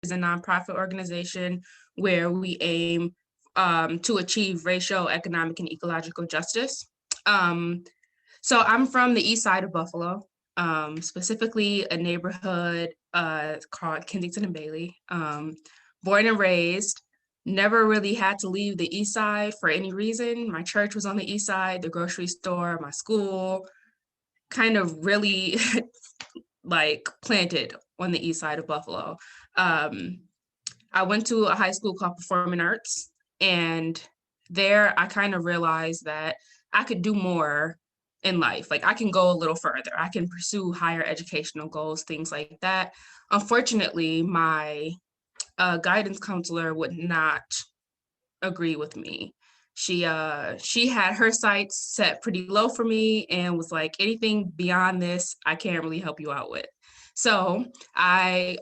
is a nonprofit organization where we aim to achieve racial, economic, and ecological justice. So I'm from the east side of Buffalo, specifically a neighborhood called Kensington and Bailey. Born and raised, never really had to leave the east side for any reason. My church was on the east side, the grocery store, my school, kind of really like planted on the east side of Buffalo. I went to a high school called Performing Arts, and there I kind of realized that I could do more in life. Like I can go a little further. I can pursue higher educational goals, things like that. Unfortunately, my guidance counselor would not agree with me. She had her sights set pretty low for me and was like, anything beyond this, I can't really help you out with. So I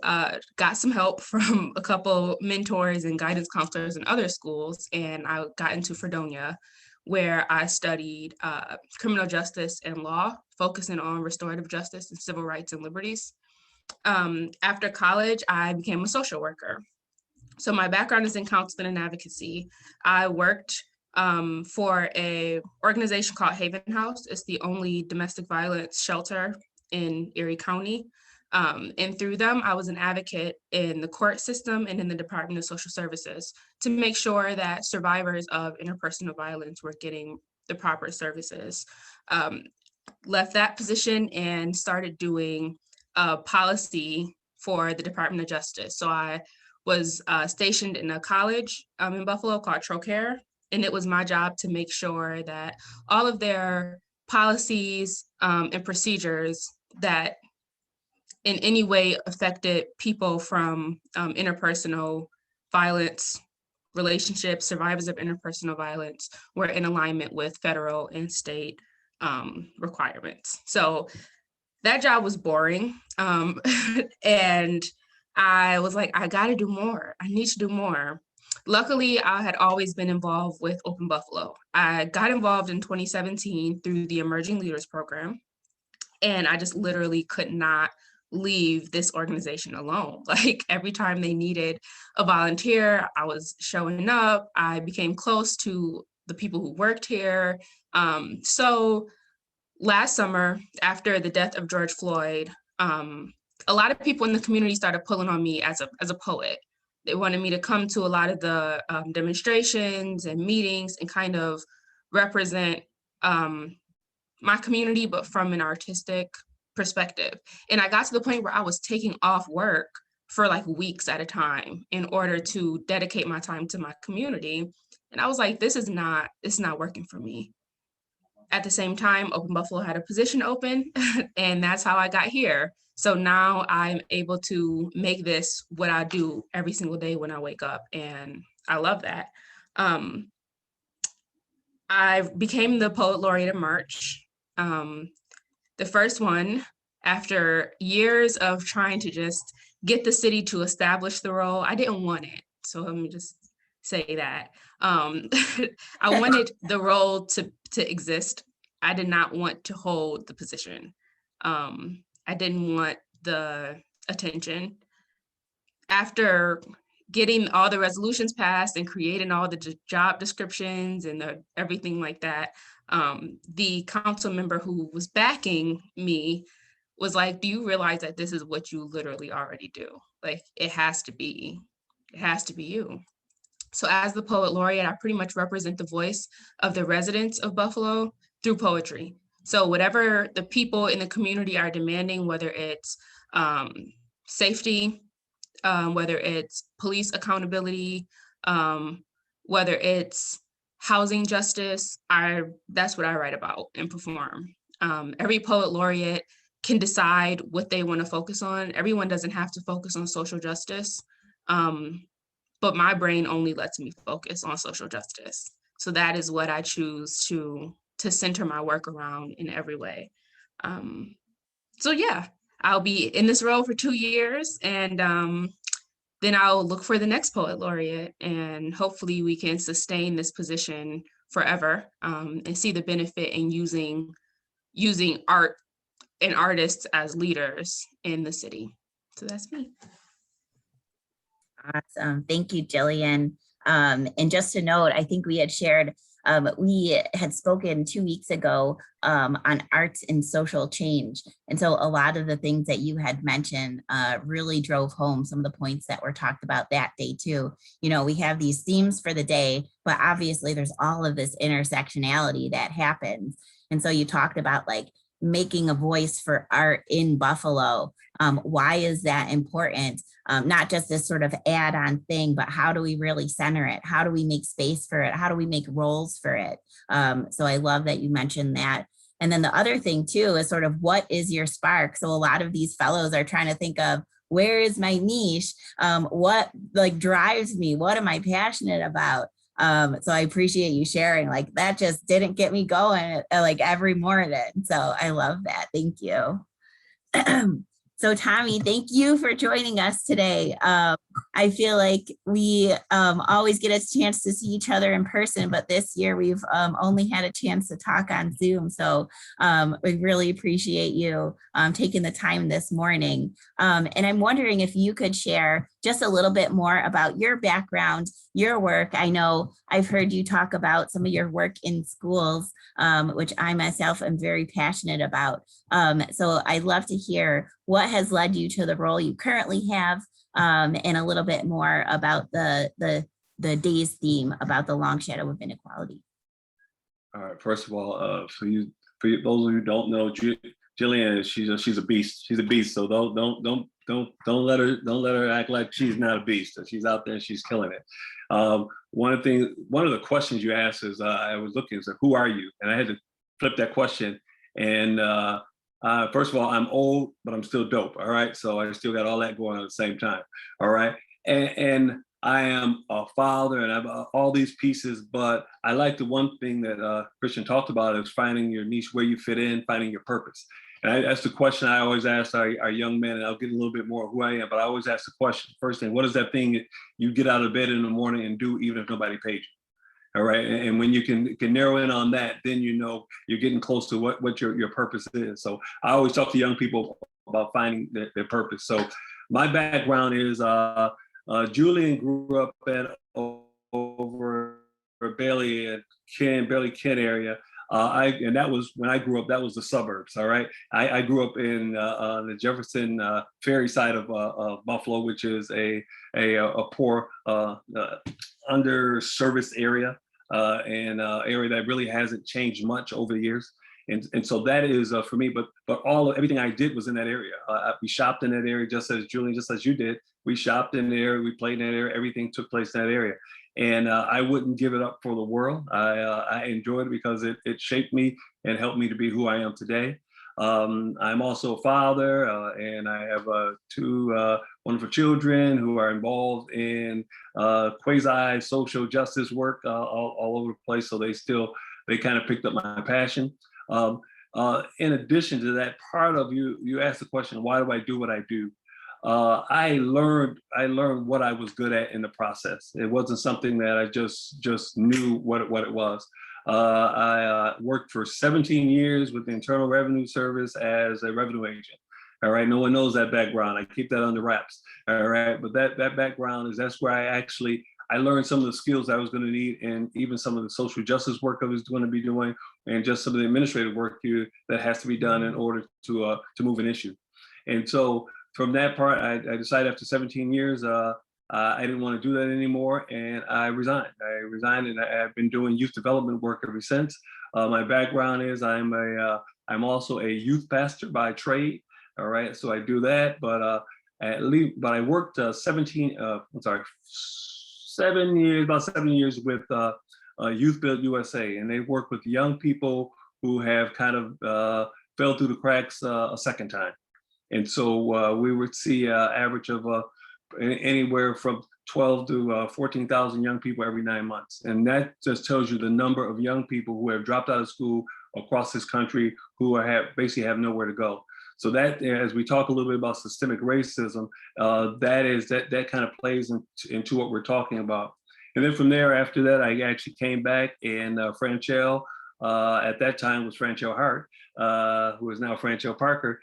got some help from a couple mentors and guidance counselors in other schools, and I got into Fredonia, where I studied criminal justice and law, focusing on restorative justice and civil rights and liberties. After college, I became a social worker. So my background is in counseling and advocacy. I worked for a organization called Haven House. It's the only domestic violence shelter in Erie County. And through them, I was an advocate in the court system and in the Department of Social Services to make sure that survivors of interpersonal violence were getting the proper services. Left that position and started doing policy for the Department of Justice. So I was stationed in a college in Buffalo called Trocaire, and it was my job to make sure that all of their policies and procedures that in any way affected people from interpersonal violence, relationships, survivors of interpersonal violence were in alignment with federal and state requirements. So that job was boring. And I was like, I gotta do more. I need to do more. Luckily, I had always been involved with Open Buffalo. I got involved in 2017 through the Emerging Leaders Program, and I just literally could not leave this organization alone. Like every time they needed a volunteer, I was showing up. I became close to the people who worked here. So last summer, after the death of George Floyd, a lot of people in the community started pulling on me as a poet. They wanted me to come to a lot of the demonstrations and meetings and kind of represent my community, but from an artistic perspective. And I got to the point where I was taking off work for like weeks at a time in order to dedicate my time to my community. And I was like, it's not working for me. At the same time, Open Buffalo had a position open, and that's how I got here. So now I'm able to make this what I do every single day when I wake up, and I love that. I became the Poet Laureate in March. The first one, after years of trying to just get the city to establish the role. I didn't want it, so let me just say that. I wanted the role to exist. I did not want to hold the position. I didn't want the attention. After getting all the resolutions passed and creating all the job descriptions and everything like that, the council member who was backing me was like, do you realize that this is what you literally already do? Like, it has to be you. So as the Poet Laureate, I pretty much represent the voice of the residents of Buffalo through poetry. So whatever the people in the community are demanding, whether it's safety, whether it's police accountability, whether it's housing justice, that's what I write about and perform. Every Poet Laureate can decide what they want to focus on. Everyone doesn't have to focus on social justice, but my brain only lets me focus on social justice. So that is what I choose to center my work around in every way. So yeah, I'll be in this role for 2 years, and then I'll look for the next Poet Laureate, and hopefully we can sustain this position forever, and see the benefit in using art and artists as leaders in the city. So that's me. Awesome. Thank you, Jillian. And just to note, I think we had shared, we had spoken 2 weeks ago on arts and social change. And so a lot of the things that you had mentioned really drove home some of the points that were talked about that day too. You know, we have these themes for the day, but obviously there's all of this intersectionality that happens. And so you talked about like making a voice for art in Buffalo. Why is that important? Not just this sort of add-on thing, but how do we really center it? How do we make space for it? How do we make roles for it? So I love that you mentioned that. And then the other thing too is sort of what is your spark? So a lot of these fellows are trying to think of where is my niche? What like drives me? What am I passionate about? So I appreciate you sharing. Like that just didn't get me going like every morning. So I love that. Thank you. So Tommy, thank you for joining us today. I feel like we always get a chance to see each other in person, but this year we've only had a chance to talk on Zoom. So we really appreciate you taking the time this morning. And I'm wondering if you could share just a little bit more about your background, your work. I know I've heard you talk about some of your work in schools, which I myself am very passionate about. So I'd love to hear what has led you to the role you currently have, and a little bit more about the day's theme about the long shadow of inequality. All right. First of all, for those of you who don't know, Jillian, she's a beast. She's a beast. So don't let her act like she's not a beast. She's out there and she's killing it. One of the questions you asked is I was looking, so who are you? And I had to flip that question. And first of all, I'm old, but I'm still dope. All right. So I still got all that going on at the same time. All right. And I am a father and I have all these pieces, but I like the one thing that Christian talked about is finding your niche, where you fit in, finding your purpose. And that's the question I always ask our young men, and I'll get a little bit more of who I am, but I always ask the question, first thing, what is that thing that you get out of bed in the morning and do even if nobody paid you? All right. And when you can narrow in on that, then you know you're getting close to what your purpose is. So I always talk to young people about finding their purpose. So my background is Julian grew up at over Bailey and Kent area. And that was when I grew up, that was the suburbs. All right. I grew up in the Jefferson Ferry side of Buffalo, which is a poor underserviced area, and area that really hasn't changed much over the years. And so that is for me, but everything I did was in that area. We shopped in that area, just as Julian, just as you did. We shopped in there, we played in that area, everything took place in that area. And I wouldn't give it up for the world. I enjoyed it because it shaped me and helped me to be who I am today. I'm also a father, and I have two wonderful children who are involved in quasi social justice work all over the place. So they kind of picked up my passion. In addition to that, part of you asked the question, why do I do what I do? I learned what I was good at in the process. It wasn't something that I just knew what it was. I worked for 17 years with the Internal Revenue Service as a revenue agent. All right, no one knows that background. I keep that under wraps. All right, but that background that's where I learned some of the skills I was going to need, and even some of the social justice work I was going to be doing, and just some of the administrative work here that has to be done in order to move an issue. And so from that part, I decided after 17 years, I didn't want to do that anymore, and I resigned. And I've been doing youth development work ever since. My background is I'm also a youth pastor by trade. All right, so I do that, but I worked 7 years, about 7 years with Youth Build USA, and they work with young people who have kind of fell through the cracks a second time. And so we would see an average of anywhere from 12 to 14,000 young people every 9 months. And that just tells you the number of young people who have dropped out of school across this country who basically have nowhere to go. So that, as we talk a little bit about systemic racism, that kind of plays into what we're talking about. And then from there, after that, I actually came back, and Franchell, at that time was Franchell Hart, who is now Franchell Parker.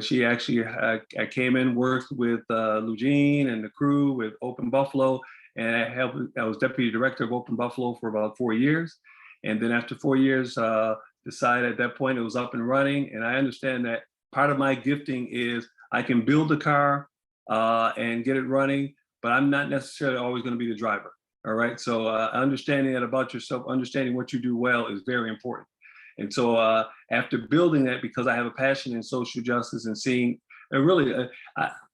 She actually I came in, worked with Eugene and the crew with Open Buffalo, and I was deputy director of Open Buffalo for about 4 years. And then after 4 years, decided at that point it was up and running. And I understand that part of my gifting is I can build a car and get it running, but I'm not necessarily always going to be the driver. All right. So understanding that about yourself, understanding what you do well is very important. And so after building that, because I have a passion in social justice and seeing, and really,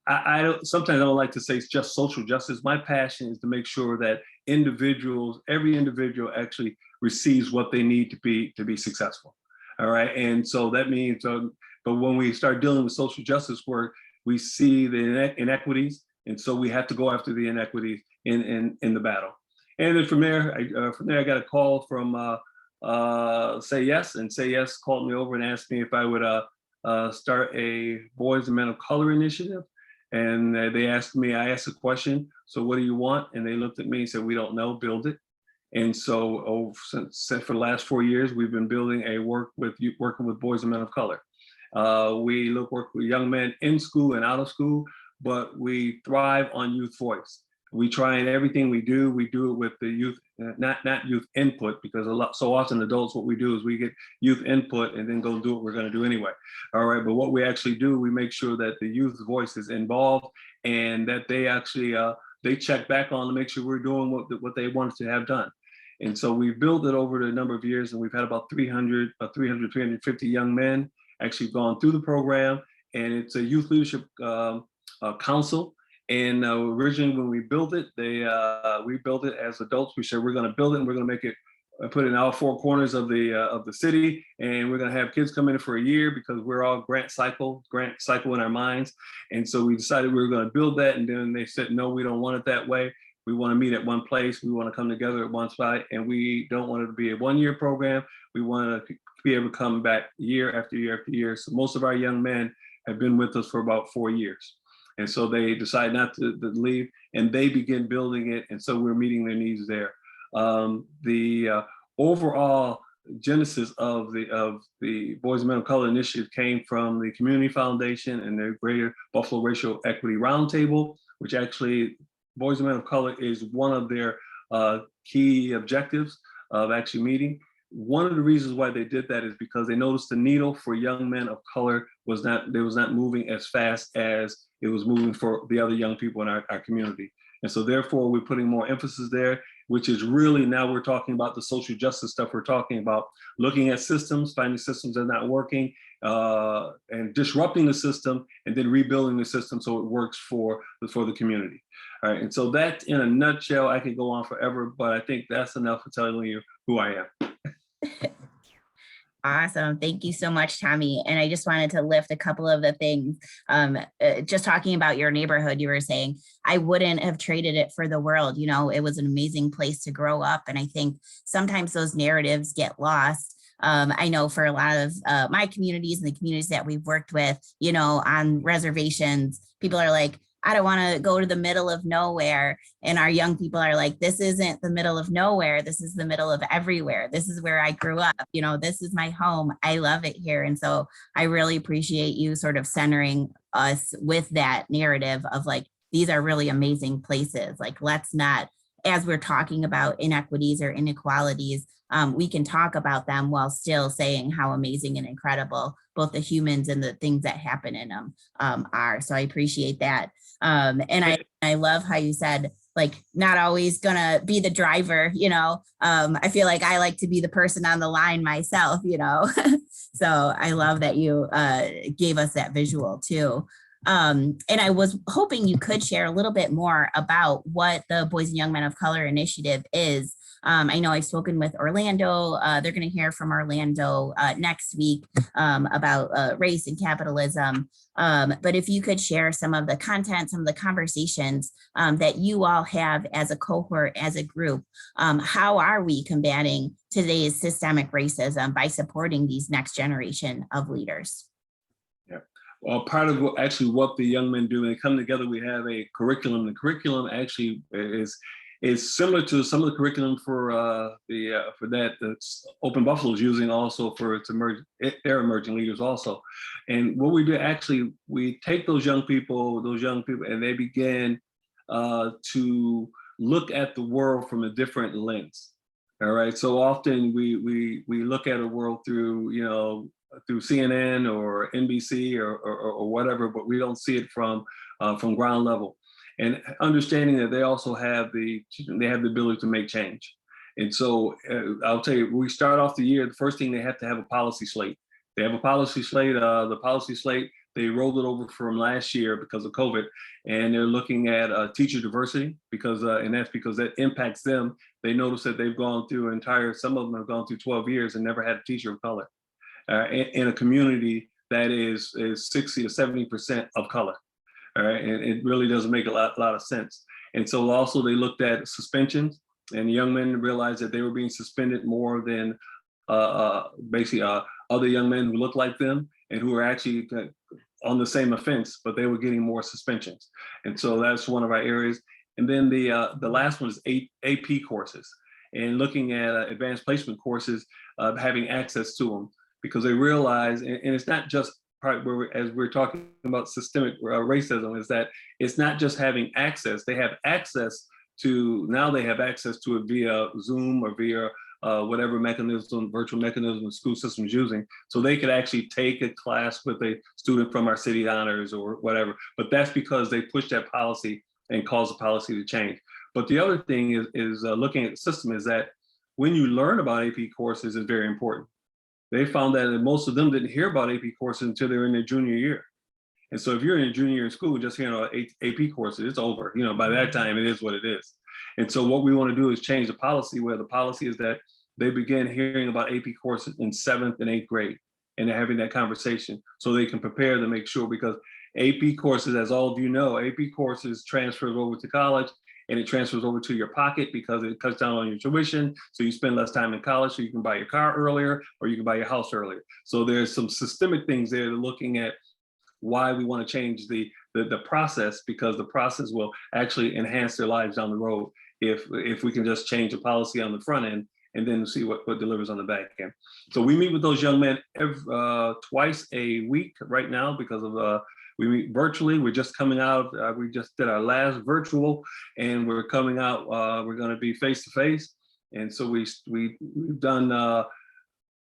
I don't, sometimes I don't like to say it's just social justice. My passion is to make sure that every individual actually receives what they need to be successful. All right. And so that means, but when we start dealing with social justice work, we see the inequities. And so we have to go after the inequities in the battle. And then from there, I got a call from Say Yes, and Say Yes called me over and asked me if I would start a Boys and Men of Color initiative. And I asked a question, so what do you want? And they looked at me and said, we don't know, build it. And so for the last 4 years, we've been building working with boys and men of color. We work with young men in school and out of school, but we thrive on youth voice. We try in everything we do it with the youth, not youth input, because so often adults, what we do is we get youth input and then go do what we're going to do anyway. All right, but what we actually do, we make sure that the youth voice is involved and that they actually they check back on to make sure we're doing what they wanted to have done. And so we've built it over the number of years, and we've had about 350 young men actually gone through the program, and it's a youth leadership council. And originally, when we built it, we built it as adults. We said we're going to build it, and we're going to make it, put it in all 4 corners of the city, and we're going to have kids come in for a year because we're all grant cycle in our minds. And so we decided we were going to build that, and then they said, no, we don't want it that way. We want to meet at one place. We want to come together at one spot, and we don't want it to be a 1-year program. We want to be able to come back year after year after year. So most of our young men have been with us for about 4 years. And so they decide not to leave, and they begin building it. And so we're meeting their needs there. The overall genesis of the Boys and Men of Color initiative came from the Community Foundation and the Greater Buffalo Racial Equity Roundtable, which actually Boys and Men of Color is one of their key objectives of actually meeting. One of the reasons why they did that is because they noticed the needle for young men of color was not moving as fast as it was moving for the other young people in our community. And so therefore we're putting more emphasis there, which is really, now we're talking about the social justice stuff. We're talking about looking at systems, finding systems that are not working, and disrupting the system, and then rebuilding the system so it works for the community. All right, and so that in a nutshell, I could go on forever, but I think that's enough for telling you who I am. Awesome. Thank you so much, Tommy. And I just wanted to lift a couple of the things. Just talking about your neighborhood, you were saying, I wouldn't have traded it for the world. You know, it was an amazing place to grow up. And I think sometimes those narratives get lost. I know for a lot of my communities and the communities that we've worked with, you know, on reservations, people are like, I don't want to go to the middle of nowhere. And our young people are like, this isn't the middle of nowhere. This is the middle of everywhere. This is where I grew up. You know, this is my home. I love it here. And so I really appreciate you sort of centering us with that narrative of like, these are really amazing places. Like, let's not, as we're talking about inequities or inequalities, we can talk about them while still saying how amazing and incredible both the humans and the things that happen in them are. So I appreciate that. And I love how you said, like, not always gonna be the driver, you know. I feel like I like to be the person on the line myself, you know. So I love that you gave us that visual too. And I was hoping you could share a little bit more about what the Boys and Young Men of Color initiative is. I know I've spoken with Orlando. They're going to hear from Orlando next week about race and capitalism. But if you could share some of the content, some of the conversations that you all have as a cohort, as a group, how are we combating today's systemic racism by supporting these next generation of leaders? Yeah. Well, part of what the young men do, when they come together, we have a curriculum. The curriculum actually It's similar to some of the curriculum for that's Open Buffalo is using also for its their emerging leaders also. And what we do actually, we take those young people, and they begin to look at the world from a different lens. All right. So often we look at a world through, through CNN or NBC or whatever, but we don't see it from ground level. And understanding that they also have the ability to make change. And so I'll tell you, we start off the year, the first thing they have to have a policy slate. They have a policy slate. The policy slate, they rolled it over from last year because of COVID, and they're looking at teacher diversity and that's because that impacts them. They notice that they've gone through some of them have gone through 12 years and never had a teacher of color in a community that is 60 to 70% of color. All right, and it really doesn't make a lot of sense. And so also they looked at suspensions, and the young men realized that they were being suspended more than basically other young men who looked like them and who were actually on the same offense, but they were getting more suspensions. And so that's one of our areas. And then the last one is AP courses, and looking at advanced placement courses, having access to them, because they realize, and it's not just part where as we're talking about systemic racism, is that it's not just having access. They have access to it via Zoom or via whatever virtual mechanism the school system is using. So they could actually take a class with a student from our city honors or whatever. But that's because they push that policy and cause the policy to change. But the other thing is looking at the system is that when you learn about AP courses is very important. They found that most of them didn't hear about AP courses until they were in their junior year. And so if you're in a junior year in school, just hearing about AP courses, it's over. By that time, it is what it is. And so what we want to do is change the policy, where the policy is that they begin hearing about AP courses in 7th and 8th grade, and they're having that conversation so they can prepare to make sure, because AP courses, as all of you know, AP courses transfers over to college, and it transfers over to your pocket because it cuts down on your tuition. So you spend less time in college, so you can buy your car earlier, or you can buy your house earlier. So there's some systemic things there looking at why we want to change the process, because the process will actually enhance their lives down the road if we can just change the policy on the front end and then see what delivers on the back end. So we meet with those young men twice a week right now because of we meet virtually. We're just coming out. We just did our last virtual, and we're coming out. We're going to be face to face, and so we've done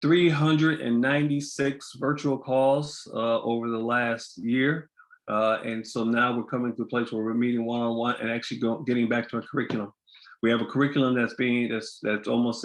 396 virtual calls over the last year, and so now we're coming to a place where we're meeting one-on-one and actually getting back to a curriculum. We have a curriculum that's almost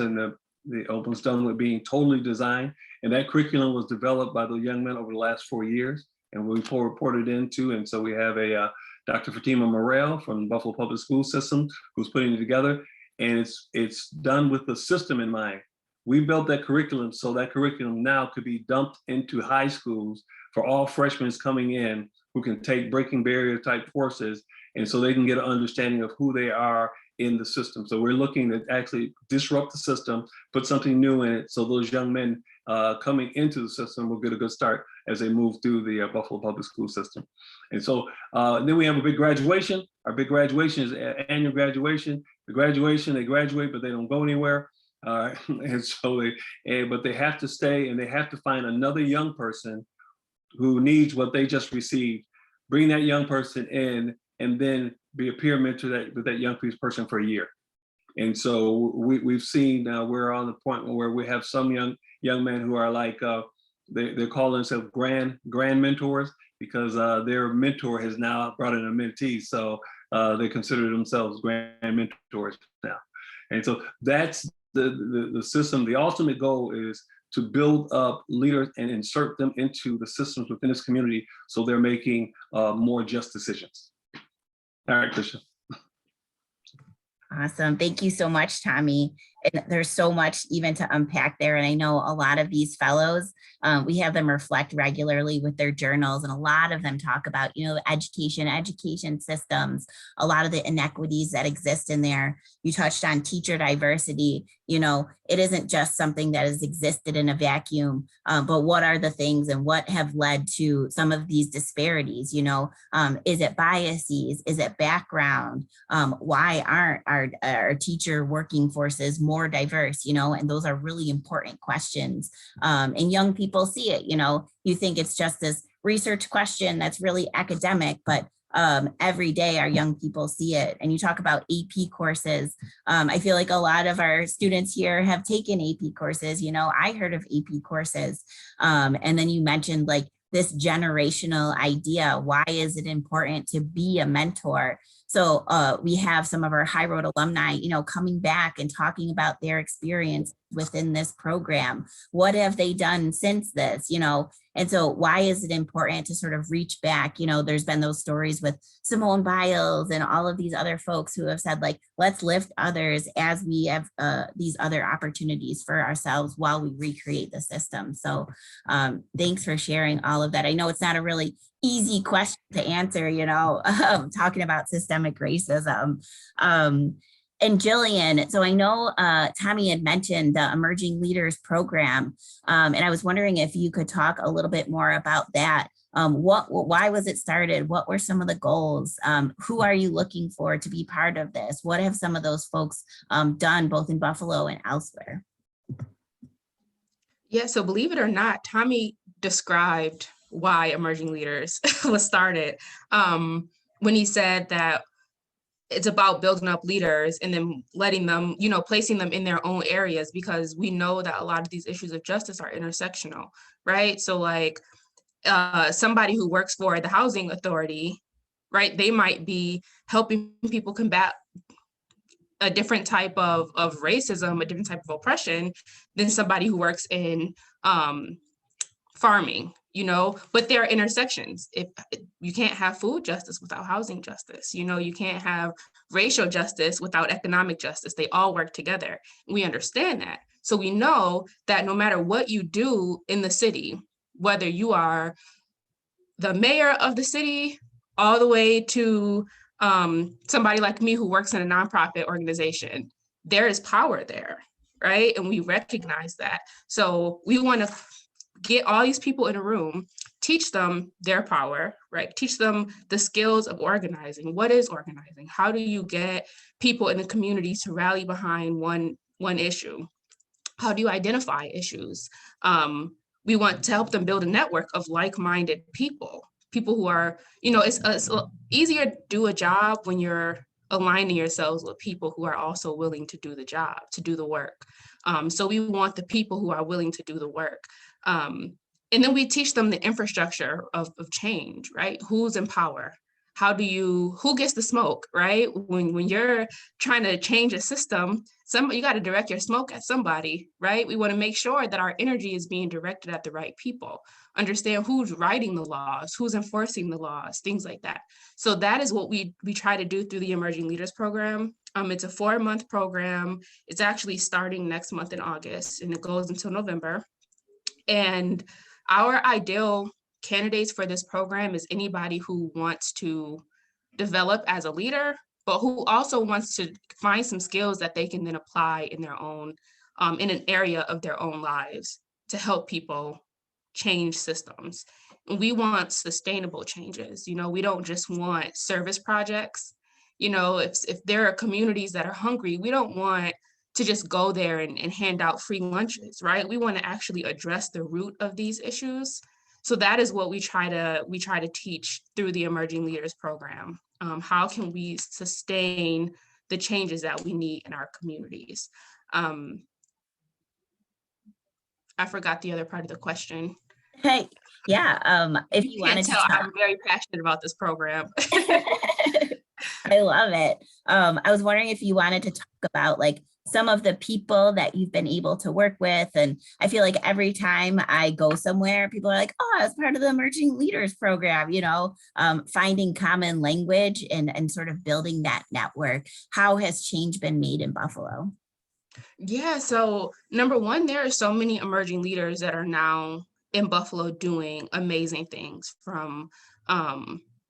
almost done with being totally designed, and that curriculum was developed by the young men over the last 4 years. And we reported into, and so we have a Dr. Fatima Morel from Buffalo Public School System who's putting it together, and it's done with the system in mind. We built that curriculum so that curriculum now could be dumped into high schools for all freshmen coming in who can take breaking barrier type courses, and so they can get an understanding of who they are in the system. So we're looking to actually disrupt the system, put something new in it, so those young men coming into the system will get a good start as they move through the Buffalo Public School System. And so then we have a big graduation. Our big graduation is annual graduation. The graduation, they graduate, but they don't go anywhere. And so but they have to stay, and they have to find another young person who needs what they just received, bring that young person in, and then be a peer mentor with that young person for a year. And so we've seen we're on the point where we have some young men who are like they call themselves grand mentors, because their mentor has now brought in a mentee, so they consider themselves grand mentors now. And so that's the system. The ultimate goal is to build up leaders and insert them into the systems within this community so they're making more just decisions. All right, Krishna. Awesome. Thank you so much, Tommy. And there's so much even to unpack there. And I know a lot of these fellows, we have them reflect regularly with their journals, and a lot of them talk about, education systems, a lot of the inequities that exist in there. You touched on teacher diversity. It isn't just something that has existed in a vacuum, but what are the things and what have led to some of these disparities? Is it biases? Is it background? Why aren't our teacher working forces more diverse? And those are really important questions. And young people see it. You think it's just this research question that's really academic, but every day our young people see it. And you talk about AP courses. I feel like a lot of our students here have taken AP courses. I heard of AP courses. And then you mentioned like this generational idea. Why is it important to be a mentor? So we have some of our High Road alumni, coming back and talking about their experience within this program. What have they done since this, And so why is it important to sort of reach back? There's been those stories with Simone Biles and all of these other folks who have said, like, let's lift others as we have these other opportunities for ourselves while we recreate the system. So thanks for sharing all of that. I know it's not a really easy question to answer, talking about systemic racism. And Jillian, so I know Tommy had mentioned the Emerging Leaders Program, and I was wondering if you could talk a little bit more about that. Why was it started? What were some of the goals? Who are you looking for to be part of this? What have some of those folks done both in Buffalo and elsewhere? Yeah, so believe it or not, Tommy described why Emerging Leaders was started when he said that it's about building up leaders and then letting them, placing them in their own areas, because we know that a lot of these issues of justice are intersectional, right? So like somebody who works for the housing authority, right? They might be helping people combat a different type of racism, a different type of oppression than somebody who works in farming, but there are intersections. If you can't have food justice without housing justice, you can't have racial justice without economic justice. They all work together. We understand that. So we know that no matter what you do in the city, whether you are the mayor of the city all the way to somebody like me who works in a nonprofit organization, there is power there, right? And we recognize that. So we want to get all these people in a room, teach them their power, right? Teach them the skills of organizing. What is organizing? How do you get people in the community to rally behind one issue? How do you identify issues? We want to help them build a network of like-minded people who are, it's easier to do a job when you're aligning yourselves with people who are also willing to do the job, to do the work. So we want the people who are willing to do the work. And then we teach them the infrastructure of change, right? Who's in power? Who gets the smoke, right? When you're trying to change a system, you got to direct your smoke at somebody, right? We want to make sure that our energy is being directed at the right people, understand who's writing the laws, who's enforcing the laws, things like that. So that is what we try to do through the Emerging Leaders Program. It's a 4-month program. It's actually starting next month in August, and it goes until November. And our ideal candidates for this program is anybody who wants to develop as a leader, but who also wants to find some skills that they can then apply in their own, in an area of their own lives to help people change systems. And we want sustainable changes. We don't just want service projects. If there are communities that are hungry, we don't want to just go there and hand out free lunches, right? We want to actually address the root of these issues. So that is what we try to teach through the Emerging Leaders Program. How can we sustain the changes that we need in our communities? I forgot the other part of the question. Hey, yeah. If you wanted to tell, I'm very passionate about this program. I love it. I was wondering if you wanted to talk about like some of the people that you've been able to work with. And I feel like every time I go somewhere, people are like, oh, I was part of the Emerging Leaders Program, finding common language and sort of building that network. How has change been made in Buffalo? Yeah, so number one, there are so many emerging leaders that are now in Buffalo doing amazing things, from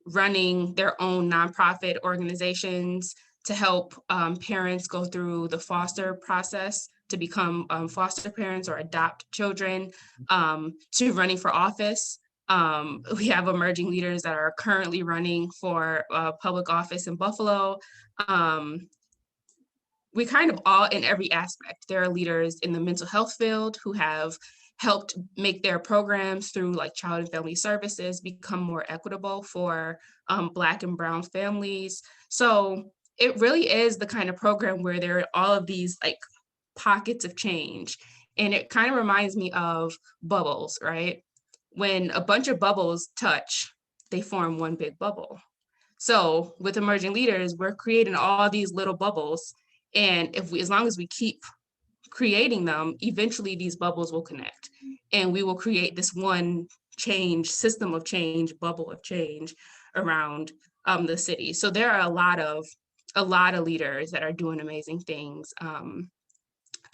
running their own nonprofit organizations to help parents go through the foster process to become foster parents or adopt children, to running for office. We have emerging leaders that are currently running for public office in Buffalo. Um, we kind of all in every aspect. There are leaders in the mental health field who have helped make their programs through like child and family services become more equitable for Black and Brown families. So it really is the kind of program where there are all of these like pockets of change. And it kind of reminds me of bubbles, right? When a bunch of bubbles touch, they form one big bubble. So with emerging leaders, we're creating all these little bubbles. And if we, as long as we keep creating them, eventually these bubbles will connect and we will create this one change, system of change, bubble of change around the city. So there are a lot of leaders that are doing amazing things.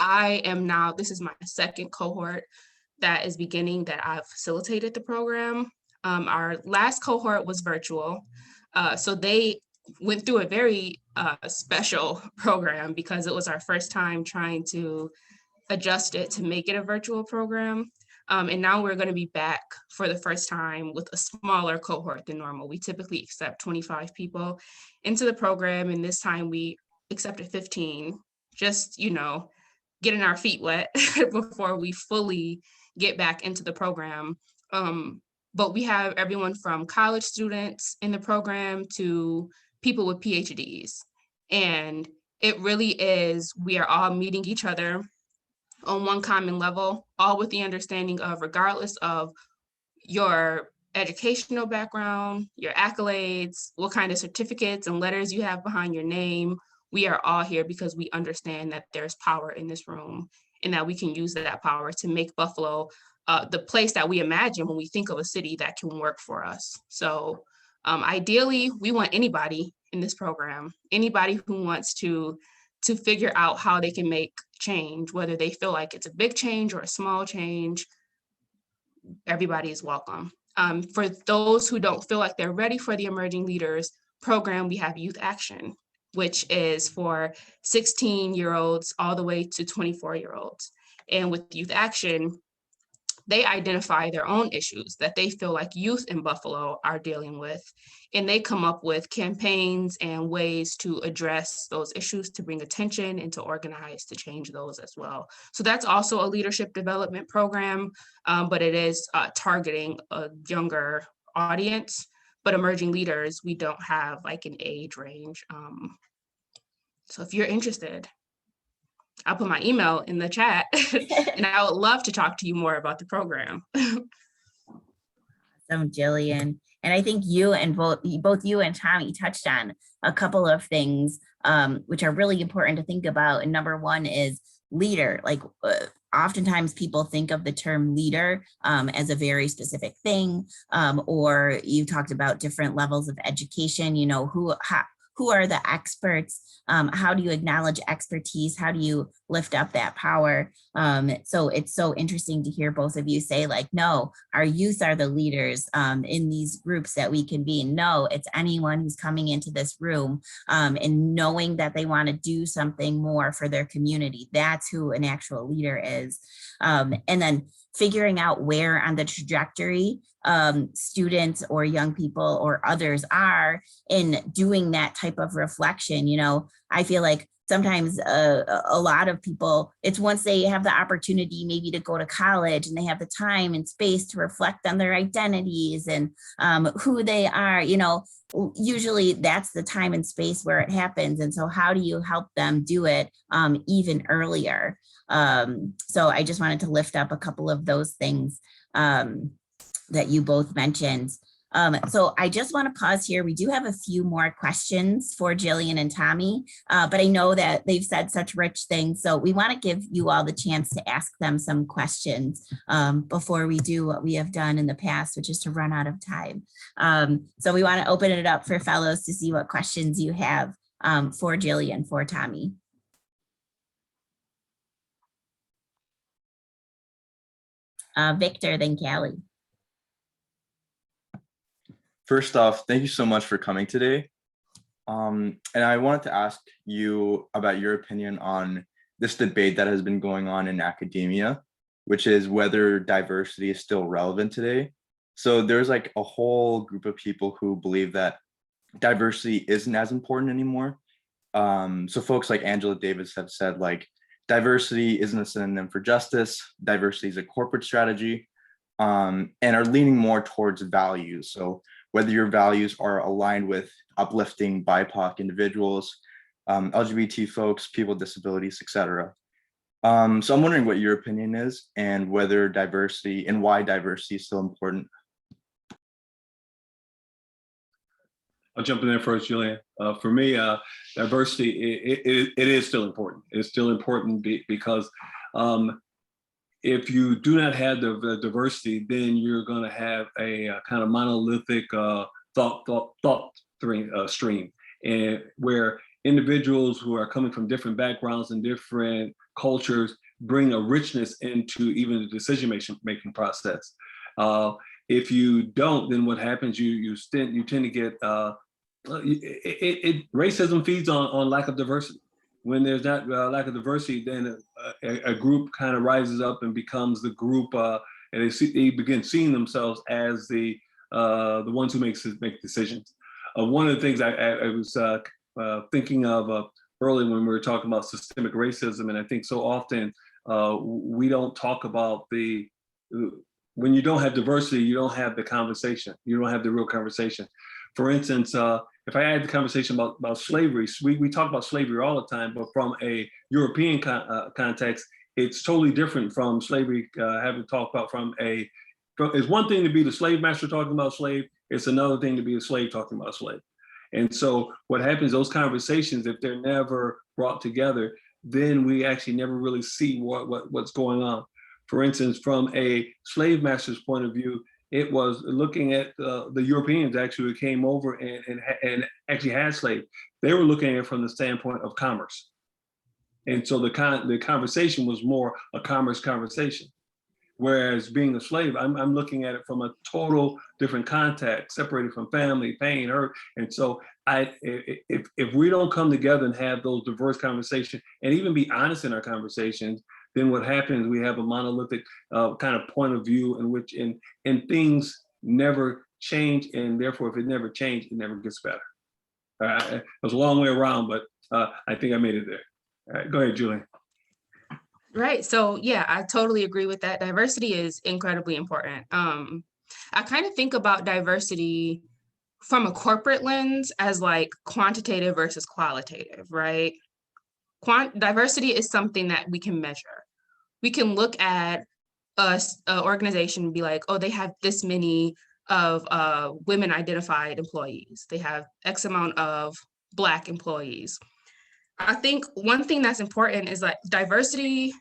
I am now, this is my second cohort that is beginning that I've facilitated the program. Our last cohort was virtual. So they went through a very special program because it was our first time trying to adjust it to make it a virtual program. And now we're going to be back for the first time with a smaller cohort than normal. We typically accept 25 people into the program, and this time we accepted 15, just, you know, getting our feet wet before we fully get back into the program. But we have everyone from college students in the program to people with PhDs. And it really is, we are all meeting each other on one common level, all with the understanding of, regardless of your educational background, your accolades, what kind of certificates and letters you have behind your name, we are all here because we understand that there's power in this room and that we can use that power to make Buffalo the place that we imagine when we think of a city that can work for us. So ideally, we want anybody in this program, anybody who wants to figure out how they can make change, whether they feel like it's a big change or a small change. Everybody is welcome. For those who don't feel like they're ready for the Emerging Leaders program, we have Youth Action, which is for 16-year-olds all the way to 24-year-olds. And with Youth Action, they identify their own issues that they feel like youth in Buffalo are dealing with, and they come up with campaigns and ways to address those issues, to bring attention and to organize to change those as well. So that's also a leadership development program, but it is targeting a younger audience. But Emerging Leaders, we don't have like an age range. So if you're interested, I'll put my email in the chat and I would love to talk to you more about the program. Awesome, Jillian. And I think you and both you and Tommy touched on a couple of things which are really important to think about. And number one is leader. Like oftentimes people think of the term leader as a very specific thing, or you talked about different levels of education, you know, who are the experts? How do you acknowledge expertise? How do you lift up that power? So it's so interesting to hear both of you say like, no, our youth are the leaders in these groups that we convene. No, it's anyone who's coming into this room and knowing that they want to do something more for their community. That's who an actual leader is. And then figuring out where on the trajectory students or young people or others are in doing that type of reflection. You know, I feel like sometimes a lot of people, it's once they have the opportunity maybe to go to college and they have the time and space to reflect on their identities and who they are, you know, usually that's the time and space where it happens. And so how do you help them do it even earlier? So I just wanted to lift up a couple of those things that you both mentioned. So I just want to pause here. We do have a few more questions for Jillian and Tommy, but I know that they've said such rich things. So we want to give you all the chance to ask them some questions before we do what we have done in the past, which is to run out of time. So we want to open it up for fellows to see what questions you have for Jillian, for Tommy. Victor, then Callie. First off, thank you so much for coming today. And I wanted to ask you about your opinion on this debate that has been going on in academia, which is whether diversity is still relevant today. So there's like a whole group of people who believe that diversity isn't as important anymore. So folks like Angela Davis have said like, diversity isn't a synonym for justice, diversity is a corporate strategy, and are leaning more towards values. So whether your values are aligned with uplifting BIPOC individuals, LGBT folks, people with disabilities, etc. So I'm wondering what your opinion is and whether diversity and why diversity is still important. I'll jump in there first, Julian. For me, diversity, it is still important. It's still important because if you do not have the diversity, then you're going to have a kind of monolithic thought stream, and where individuals who are coming from different backgrounds and different cultures bring a richness into even the decision-making process. If you don't, then what happens? You tend to get racism feeds on lack of diversity. When there's not lack of diversity, then a group kind of rises up and becomes the group, and they begin seeing themselves as the ones who make decisions. One of the things I was thinking of earlier when we were talking about systemic racism, and I think so often we don't talk about when you don't have diversity, you don't have the conversation. You don't have the real conversation. For instance, if I had the conversation about slavery, we talk about slavery all the time, but from a European context, it's totally different from slavery having talked about it's one thing to be the slave master talking about slave, it's another thing to be a slave talking about slave. And so what happens, those conversations, if they're never brought together, then we actually never really see what's going on. For instance, from a slave master's point of view, it was looking at the Europeans actually who came over and actually had slaves. They were looking at it from the standpoint of commerce. And so the conversation was more a commerce conversation. Whereas being a slave, I'm looking at it from a total different context, separated from family, pain, hurt. And so if we don't come together and have those diverse conversations and even be honest in our conversations, then what happens, we have a monolithic kind of point of view in which and things never change, and therefore if it never changes, it never gets better. It was a long way around, but I think I made it there. All right, go ahead, Julie. Right. So yeah, I totally agree with that. Diversity is incredibly important. I kind of think about diversity from a corporate lens as like quantitative versus qualitative, right? Diversity is something that we can measure. We can look at an organization and be like, oh, they have this many of women identified employees. They have X amount of Black employees. I think one thing that's important is like diversity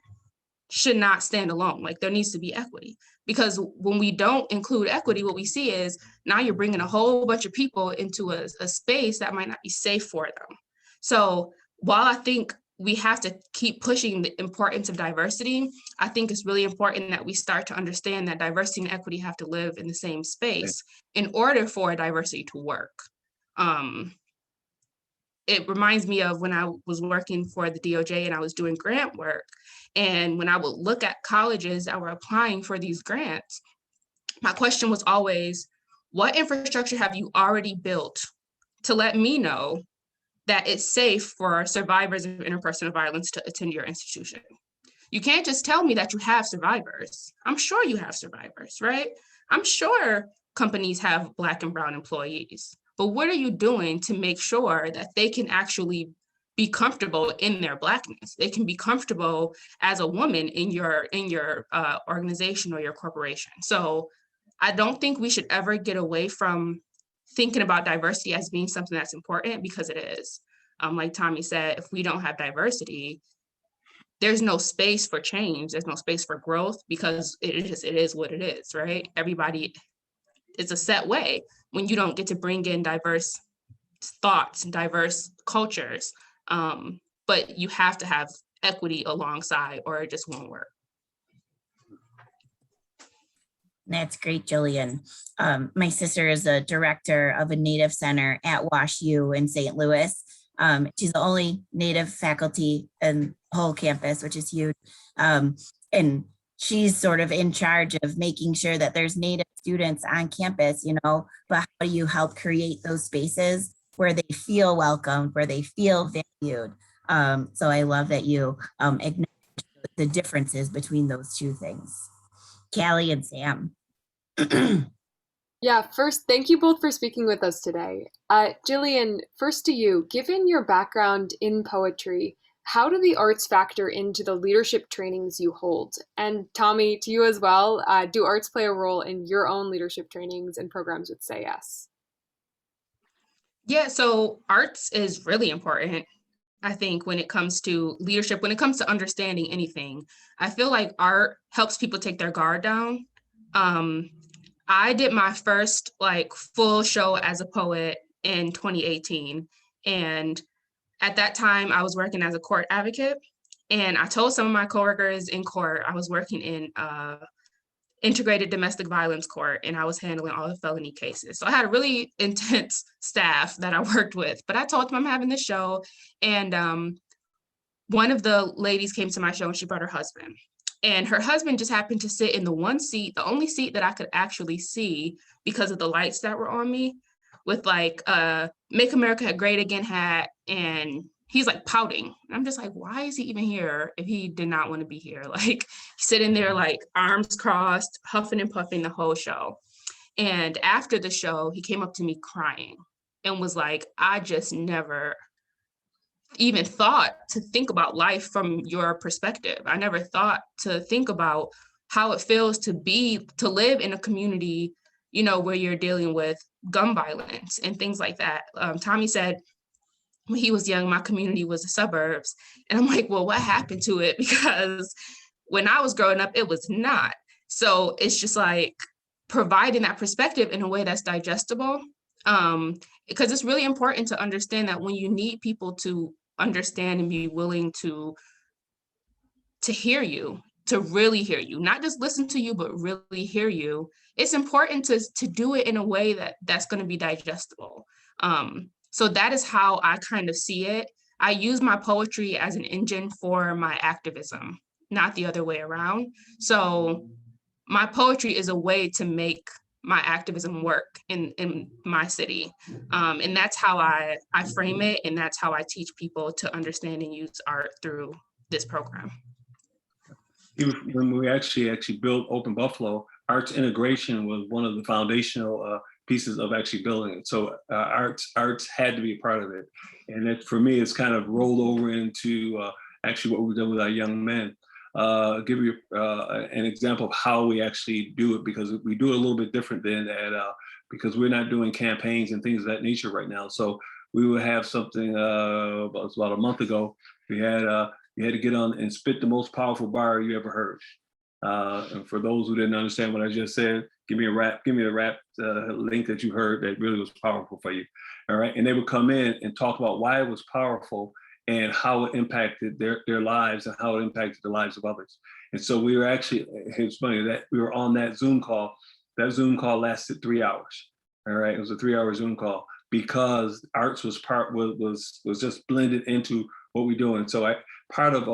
should not stand alone. Like there needs to be equity, because when we don't include equity, what we see is now you're bringing a whole bunch of people into a space that might not be safe for them. So while I think we have to keep pushing the importance of diversity, I think it's really important that we start to understand that diversity and equity have to live in the same space in order for diversity to work. It reminds me of when I was working for the DOJ and I was doing grant work. And when I would look at colleges that were applying for these grants, my question was always, what infrastructure have you already built to let me know that it's safe for survivors of interpersonal violence to attend your institution? You can't just tell me that you have survivors. I'm sure you have survivors, right? I'm sure companies have Black and brown employees. But what are you doing to make sure that they can actually be comfortable in their Blackness? They can be comfortable as a woman in your organization or your corporation. So I don't think we should ever get away from thinking about diversity as being something that's important, because it is. Like Tommy said, if we don't have diversity, there's no space for change. There's no space for growth, because it is what it is, right? Everybody, it's a set way. When you don't get to bring in diverse thoughts, diverse cultures, but you have to have equity alongside, or it just won't work. That's great, Jillian. My sister is a director of a Native Center at Wash U in St. Louis. She's the only Native faculty in the whole campus, which is huge. And she's sort of in charge of making sure that there's Native students on campus, but how do you help create those spaces where they feel welcomed, where they feel valued? So I love that you acknowledge the differences between those two things. Callie and Sam. Yeah, first, thank you both for speaking with us today. Jillian, first to you, given your background in poetry, how do the arts factor into the leadership trainings you hold? And Tommy, to you as well, do arts play a role in your own leadership trainings and programs with Say Yes? Yeah, so arts is really important. I think when it comes to leadership, when it comes to understanding anything, I feel like art helps people take their guard down. I did my first full show as a poet in 2018. And at that time I was working as a court advocate. And I told some of my coworkers in court, I was working in integrated domestic violence court, and I was handling all the felony cases. So I had a really intense staff that I worked with, but I told them I'm having this show. And one of the ladies came to my show and she brought her husband. And her husband just happened to sit in the one seat, the only seat that I could actually see because of the lights that were on me, with Make America Great Again hat. And he's pouting. And I'm just like, why is he even here if he did not want to be here? He's sitting there arms crossed, huffing and puffing the whole show. And after the show, he came up to me crying and was like, I just never even thought to think about life from your perspective. I never thought to think about how it feels to live in a community, where you're dealing with gun violence and things like that. Tommy said when he was young, my community was the suburbs. And I'm like, well, what happened to it? Because when I was growing up, it was not. So it's just providing that perspective in a way that's digestible. Because it's really important to understand that when you need people to understand and be willing to hear you, to really hear you, not just listen to you, but really hear you, it's important to do it in a way that's going to be digestible. So that is how I kind of see it. I use my poetry as an engine for my activism, not the other way around. So my poetry is a way to make my activism work in my city. And that's how I frame it. And that's how I teach people to understand and use art through this program. When we actually built Open Buffalo, arts integration was one of the foundational pieces of actually building it. So arts had to be a part of it. And it, for me, it's kind of rolled over into actually what we've done with our young men. Give you an example of how we actually do it, because we do it a little bit different than that, because we're not doing campaigns and things of that nature right now. So we would have something about a month ago. We had you had to get on and spit the most powerful bar you ever heard. And for those who didn't understand what I just said, give me the rap link that you heard that really was powerful for you. All right, and they would come in and talk about why it was powerful and how it impacted their lives and how it impacted the lives of others. And so we were actually, it's funny that we were on that Zoom call. That Zoom call lasted 3 hours. All right, it was a 3-hour Zoom call because arts was just blended into what we're doing. So part of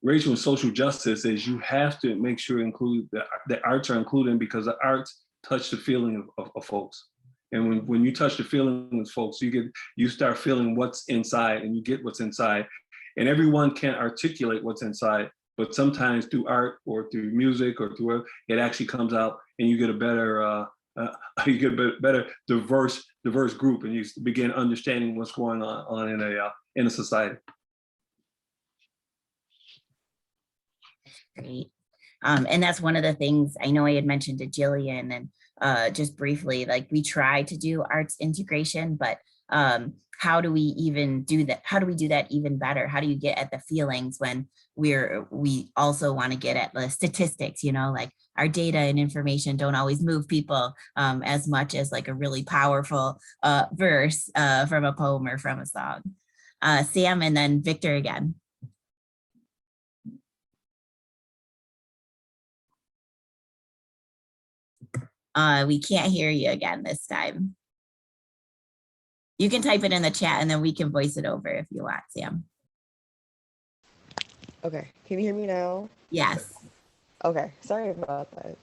racial and social justice is you have to make sure the arts are included, because the arts touch the feeling of folks. And when you touch the feeling of folks, you start feeling what's inside, and you get what's inside. And everyone can't articulate what's inside, but sometimes through art or through music or through it actually comes out, and you get a better diverse group, and you begin understanding what's going on in a society. Great. And that's one of the things I know I had mentioned to Jillian, and just briefly, we try to do arts integration, but how do we even do that? How do we do that even better? How do you get at the feelings when we also want to get at the statistics, our data and information don't always move people as much as a really powerful verse from a poem or from a song. Sam, and then Victor again. We can't hear you again this time. You can type it in the chat and then we can voice it over if you want, Sam. Okay, can you hear me now? Yes. Okay, sorry about that.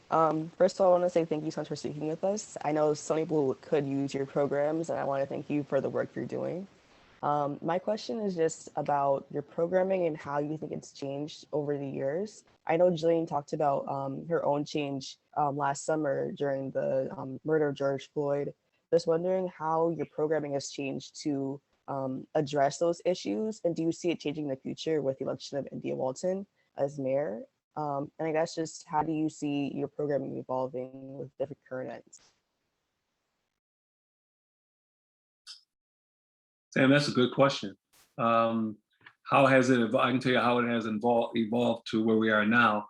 First of all, I want to say thank you so much for speaking with us. I know so many people could use your programs, and I want to thank you for the work you're doing. My question is just about your programming and how you think it's changed over the years. I know Jillian talked about her own change last summer during the murder of George Floyd. Just wondering how your programming has changed to address those issues, and do you see it changing in the future with the election of India Walton as mayor? And I guess just how do you see your programming evolving with different current events? Sam, that's a good question. How has it evolved? I can tell you how it has evolved to where we are now.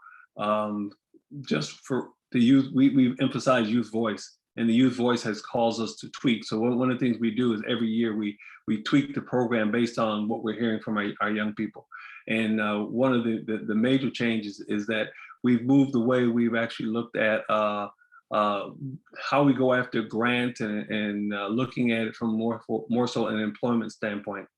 Just for the youth, we've emphasized youth voice, and the youth voice has caused us to tweak. So one of the things we do is every year we tweak the program based on what we're hearing from our young people. And one of the major changes is that we've moved the way we've actually looked at how we go after grant and looking at it from more so an employment standpoint.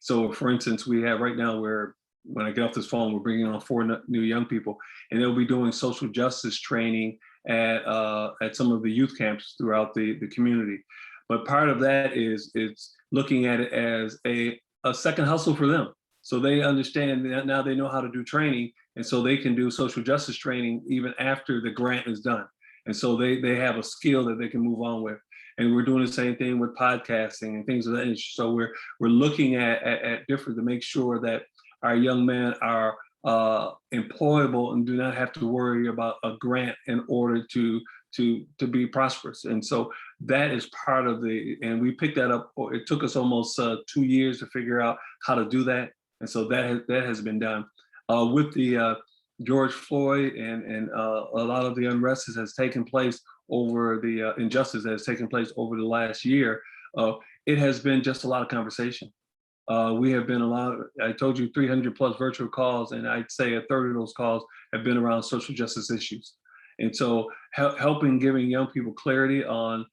So for instance, we have right now when I get off this phone, we're bringing on 4 new young people, and they'll be doing social justice training at some of the youth camps throughout the community. But part of that is it's looking at it as a second hustle for them. So they understand that now they know how to do training, and so they can do social justice training even after the grant is done. And so they have a skill that they can move on with. And we're doing the same thing with podcasting and things of that nature. So we're looking at different to make sure that our young men are employable and do not have to worry about a grant in order to be prosperous. And so that is part of and we picked that up. It took us almost 2 years to figure out how to do that. And so that has been done. With the George Floyd and a lot of the unrest that has taken place over the injustice that has taken place over the last year, it has been just a lot of conversation. We have been I told you 300 plus virtual calls, and I'd say a third of those calls have been around social justice issues. And so helping giving young people clarity on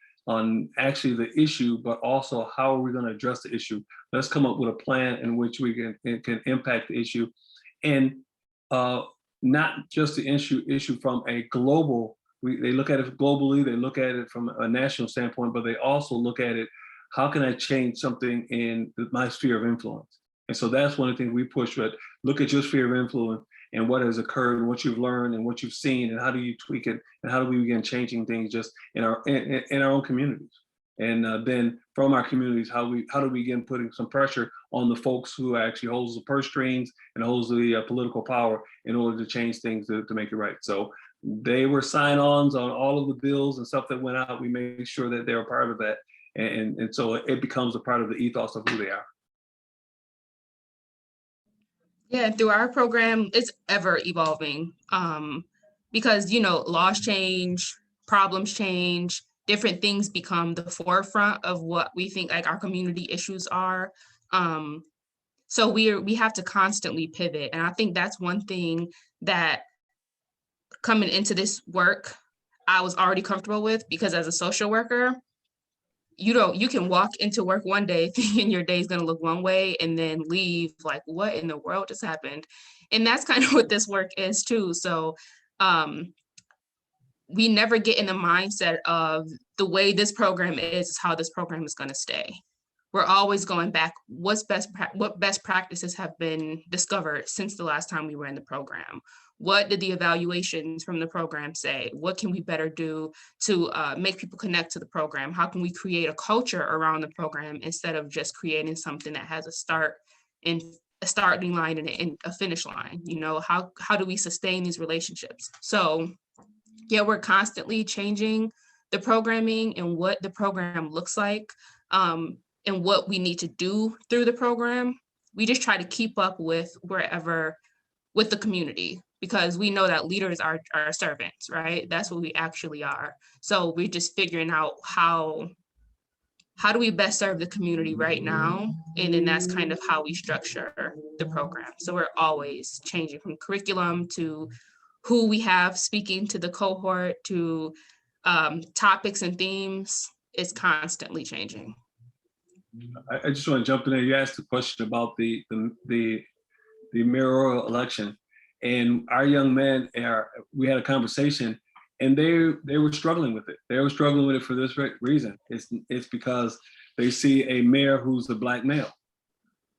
actually the issue, but also how are we going to address the issue? Let's come up with a plan in which we can impact the issue. And not just the issue from a global, they look at it globally, they look at it from a national standpoint, but they also look at it, how can I change something in my sphere of influence? And so that's one of the things we push with, look at your sphere of influence and what has occurred and what you've learned and what you've seen and how do you tweak it and how do we begin changing things just in our own communities. And then from our communities, how do we begin putting some pressure on the folks who actually holds the purse strings and holds the political power in order to change things to make it right. So they were sign-ons on all of the bills and stuff that went out. We made sure that they were part of that. And so it becomes a part of the ethos of who they are. Yeah, through our program, it's ever evolving because, laws change, problems change, different things become the forefront of what we think like our community issues are. So we have to constantly pivot. And I think that's one thing that coming into this work, I was already comfortable with, because as a social worker, you can walk into work one day thinking your day is going to look one way and then leave like, what in the world just happened? And that's kind of what this work is too. So we never get in the mindset of the way this program is how this program is going to stay. We're always going back, what best practices have been discovered since the last time we were in the program? What did the evaluations from the program say? What can we better do to make people connect to the program? How can we create a culture around the program instead of just creating something that has a starting line and a finish line? How do we sustain these relationships? So yeah, we're constantly changing the programming and what the program looks like and what we need to do through the program. We just try to keep up with the community, because we know that leaders are servants, right? That's what we actually are. So we're just figuring out how do we best serve the community right now? And then that's kind of how we structure the program. So we're always changing from curriculum to who we have speaking to the cohort, to topics and themes is constantly changing. I just want to jump in there. You asked a question about the mayoral election, and our young men we had a conversation, and they were struggling with it. They were struggling with it for this reason. It's because they see a mayor who's a Black male,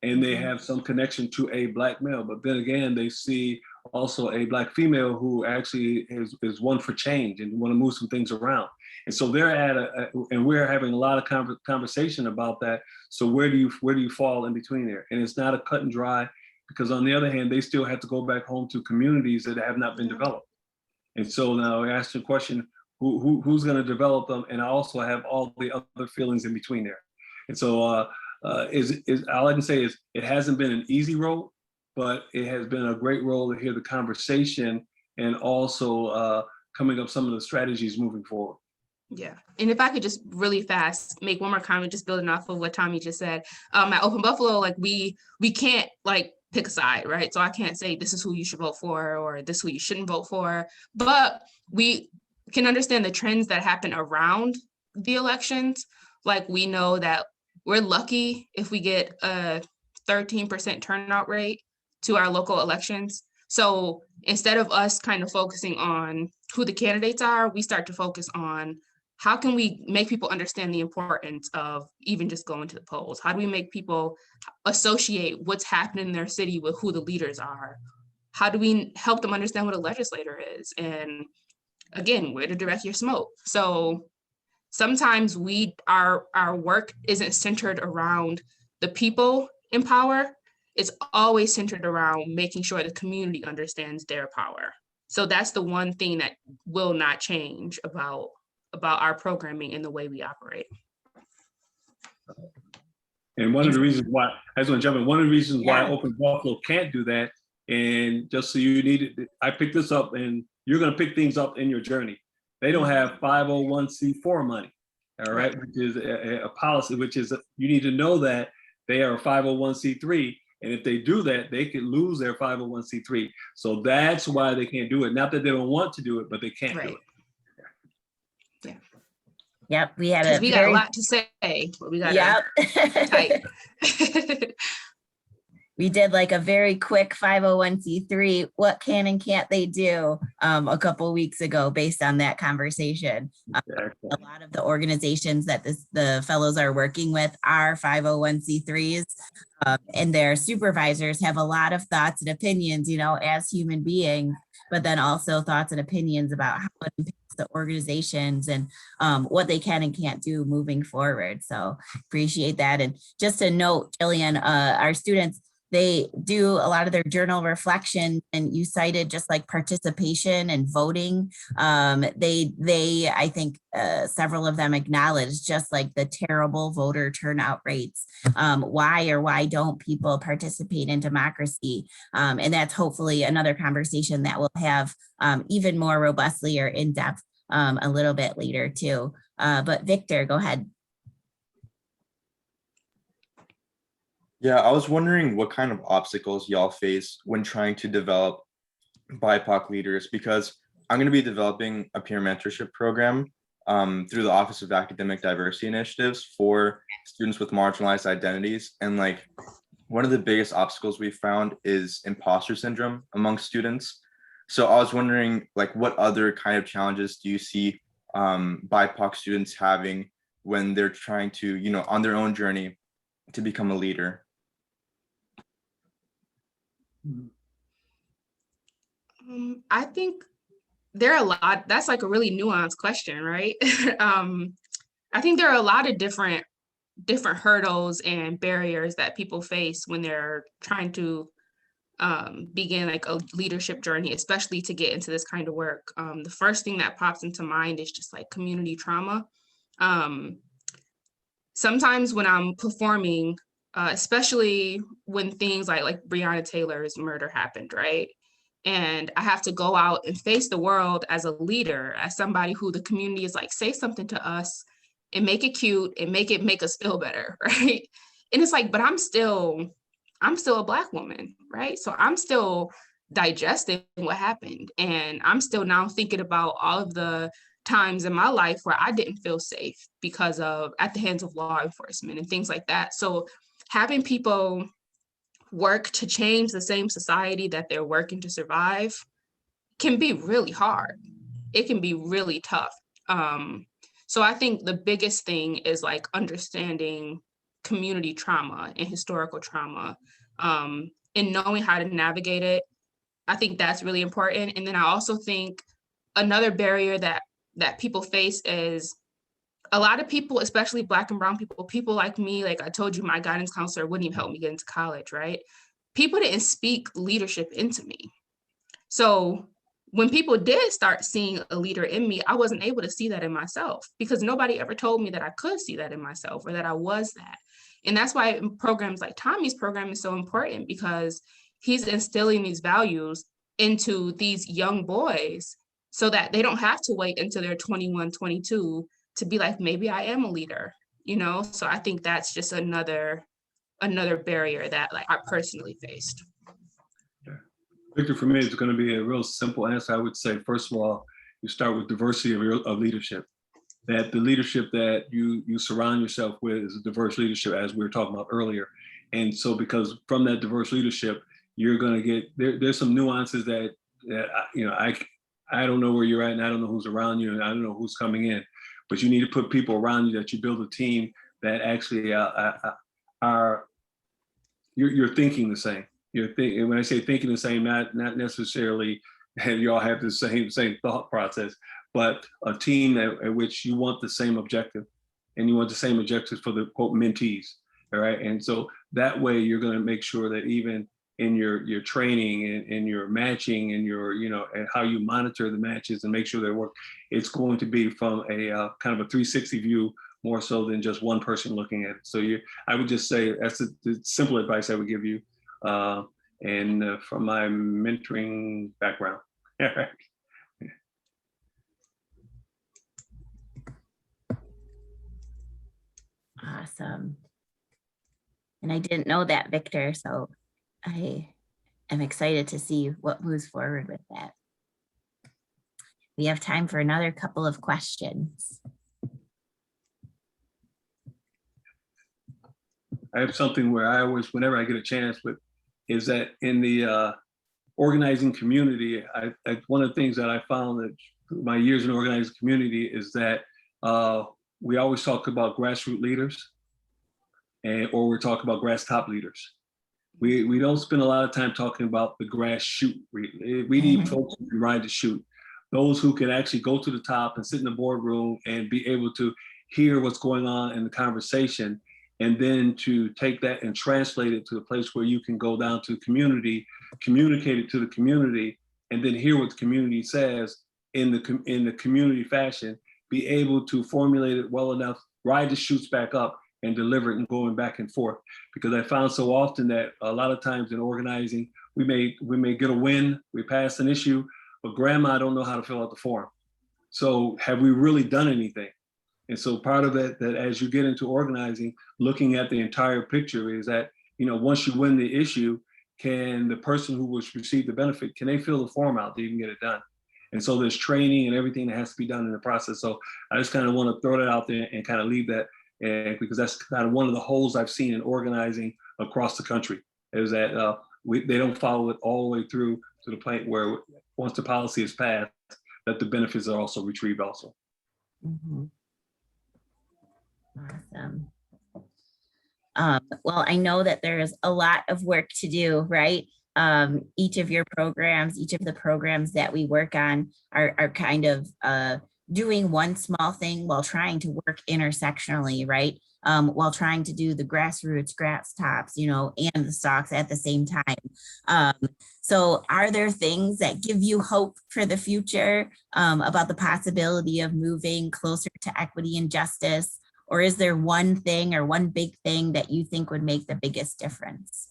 and they have some connection to a Black male. But then again, they see also a Black female who actually is one for change and want to move some things around. And so they're and we're having a lot of conversation about that. So where do you fall in between there? And it's not a cut and dry, because on the other hand, they still have to go back home to communities that have not been developed. And so now I asked the question, who's going to develop them? And I also have all the other feelings in between there. And so all I can say is it hasn't been an easy road, but it has been a great role to hear the conversation and also coming up some of the strategies moving forward. Yeah, and if I could just really fast make one more comment, just building off of what Tommy just said. At Open Buffalo, like we can't like pick a side, right? So I can't say this is who you should vote for or this is who you shouldn't vote for, but we can understand the trends that happen around the elections. Like we know that we're lucky if we get a 13% turnout rate to our local elections. So instead of us kind of focusing on who the candidates are, we start to focus on how can we make people understand the importance of even just going to the polls? How do we make people associate what's happening in their city with who the leaders are? How do we help them understand what a legislator is? And again, where to direct your smoke. So sometimes our work isn't centered around the people in power. It's always centered around making sure the community understands their power. So that's the one thing that will not change about our programming and the way we operate. And one of the reasons why, I just want to jump in, one of the reasons why Open Buffalo can't do that, and just so you need it, I picked this up, and you're going to pick things up in your journey. They don't have 501c4 money, all right, which is a policy, which is, you need to know that they are a 501c3. And if they do that, they could lose their 501c3. So that's why they can't do it. Not that they don't want to do it, but they can't do it. Yeah. Yep, we had got a lot to say, but we got tight. We did like a very quick 501c3, what can and can't they do a couple weeks ago based on that conversation. A lot of the organizations that the fellows are working with are 501c3s, and their supervisors have a lot of thoughts and opinions, as human beings, but then also thoughts and opinions about how it impacts the organizations and what they can and can't do moving forward. So appreciate that. And just a note, Jillian, our students, they do a lot of their journal reflection, and you cited just like participation and voting. They I think several of them acknowledge just like the terrible voter turnout rates. Why don't people participate in democracy? And that's hopefully another conversation that we'll have even more robustly or in depth a little bit later too. But Victor, go ahead. Yeah, I was wondering what kind of obstacles y'all face when trying to develop BIPOC leaders, because I'm going to be developing a peer mentorship program through the Office of Academic Diversity Initiatives for students with marginalized identities. And like one of the biggest obstacles we found is imposter syndrome among students. So I was wondering, like, what other kind of challenges do you see BIPOC students having when they're trying to, on their own journey to become a leader? I think there are a lot, that's like a really nuanced question, right? I think there are a lot of different hurdles and barriers that people face when they're trying to begin like a leadership journey, especially to get into this kind of work. The first thing that pops into mind is just like community trauma. Sometimes when I'm performing, especially when things like Breonna Taylor's murder happened, right? And I have to go out and face the world as a leader, as somebody who the community is like, say something to us and make it cute and make us feel better, right? And it's like, but I'm still a Black woman, right? So I'm still digesting what happened. And I'm still now thinking about all of the times in my life where I didn't feel safe because of at the hands of law enforcement and things like that. So having people work to change the same society that they're working to survive can be really hard. It can be really tough. So I think the biggest thing is like understanding community trauma and historical trauma, and knowing how to navigate it. I think that's really important. And then I also think another barrier that people face is a lot of people, especially Black and brown people like me, like I told you, my guidance counselor wouldn't even help me get into college, right? People didn't speak leadership into me. So when people did start seeing a leader in me, I wasn't able to see that in myself because nobody ever told me that I could see that in myself or that I was that. And that's why programs like Tommy's program is so important, because he's instilling these values into these young boys so that they don't have to wait until they're 21, 22 to be like, maybe I am a leader, you know? So I think that's just another barrier that like I personally faced. Victor, for me, it's going to be a real simple answer. I would say, first of all, you start with diversity of leadership. That the leadership that you surround yourself with is a diverse leadership, as we were talking about earlier. And so, because from that diverse leadership, you're going to get there's some nuances that I don't know where you're at, and I don't know who's around you, and I don't know who's coming in. But you need to put people around you that you build a team that actually are you're thinking the same. When I say thinking the same, not necessarily you all have the same thought process, but a team at which you want the same objective, and you want the same objectives for the quote mentees. All right, and so that way you're going to make sure that even in your training and your matching and your and how you monitor the matches and make sure they work, it's going to be from a kind of a 360 view more so than just one person looking at it. So I would just say that's the simple advice I would give you. And from my mentoring background. Awesome. And I didn't know that, Victor, so I am excited to see what moves forward with that. We have time for another couple of questions. I have something where I always, whenever I get a chance with, is that in the organizing community, one of the things that I found that through my years in organizing community is that we always talk about grassroots leaders, or we're talking about grass top leaders. We don't spend a lot of time talking about the grass shoot. We need folks who can ride the chute, those who can actually go to the top and sit in the boardroom and be able to hear what's going on in the conversation, and then to take that and translate it to a place where you can go down to the community, communicate it to the community, and then hear what the community says in the community fashion, be able to formulate it well enough, ride the chutes back up, and deliver it and going back and forth. Because I found so often that a lot of times in organizing, we may get a win, we pass an issue, but grandma don't know how to fill out the form. So have we really done anything? And so part of that as you get into organizing, looking at the entire picture is that, once you win the issue, can the person who was received the benefit, can they fill the form out to even get it done? And so there's training and everything that has to be done in the process. So I just kind of want to throw that out there and kind of leave that, because that's kind of one of the holes I've seen in organizing across the country, is that they don't follow it all the way through to the point where once the policy is passed, that the benefits are also retrieved also. Mm-hmm. Awesome. Well, I know that there's a lot of work to do, right? Each of your programs, each of the programs that we work on are kind of doing one small thing while trying to work intersectionally, right? While trying to do the grassroots, grass tops, and the stalks at the same time. So are there things that give you hope for the future about the possibility of moving closer to equity and justice? Or is there one thing or one big thing that you think would make the biggest difference?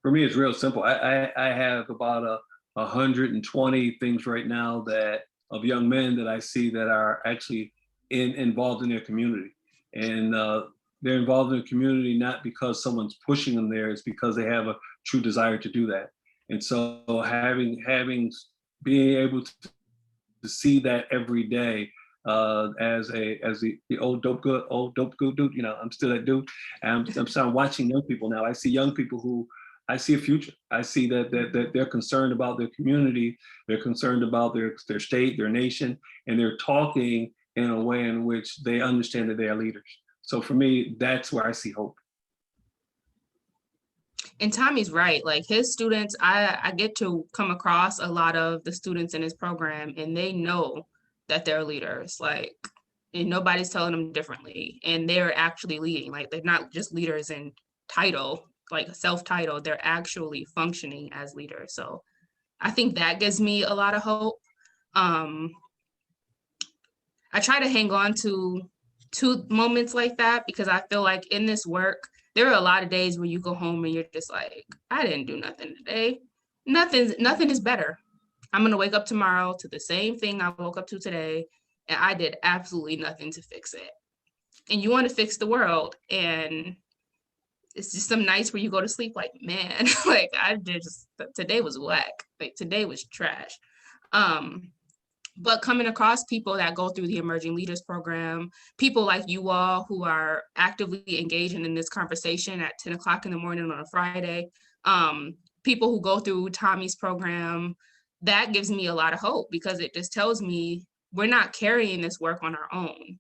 For me, it's real simple. I have about 120 things right now of young men that I see that are actually involved in their community. And they're involved in the community not because someone's pushing them there, it's because they have a true desire to do that. And so being able to see that every day as the old dope good dude. You know, I'm still that dude. And I'm starting watching young people now. I see young people who I see a future. I see that they're concerned about their community. They're concerned about their state, their nation, and they're talking in a way in which they understand that they are leaders. So for me, that's where I see hope. And Tommy's right. Like his students, I get to come across a lot of the students in his program, and they know that they're leaders. Like, and nobody's telling them differently. And they're actually leading. Like they're not just leaders in title, like self-titled. They're actually functioning as leaders. So I think that gives me a lot of hope. I try to hang on to moments like that because I feel like in this work, there are a lot of days where you go home and you're just like, I didn't do nothing today. Nothing is better. I'm gonna wake up tomorrow to the same thing I woke up to today, and I did absolutely nothing to fix it. And you want to fix the world, and it's just some nights where you go to sleep like, man, like today was whack. Like today was trash. But coming across people that go through the Emerging Leaders Program, people like you all who are actively engaging in this conversation at 10 o'clock in the morning on a Friday, people who go through Tommy's program, that gives me a lot of hope because it just tells me we're not carrying this work on our own.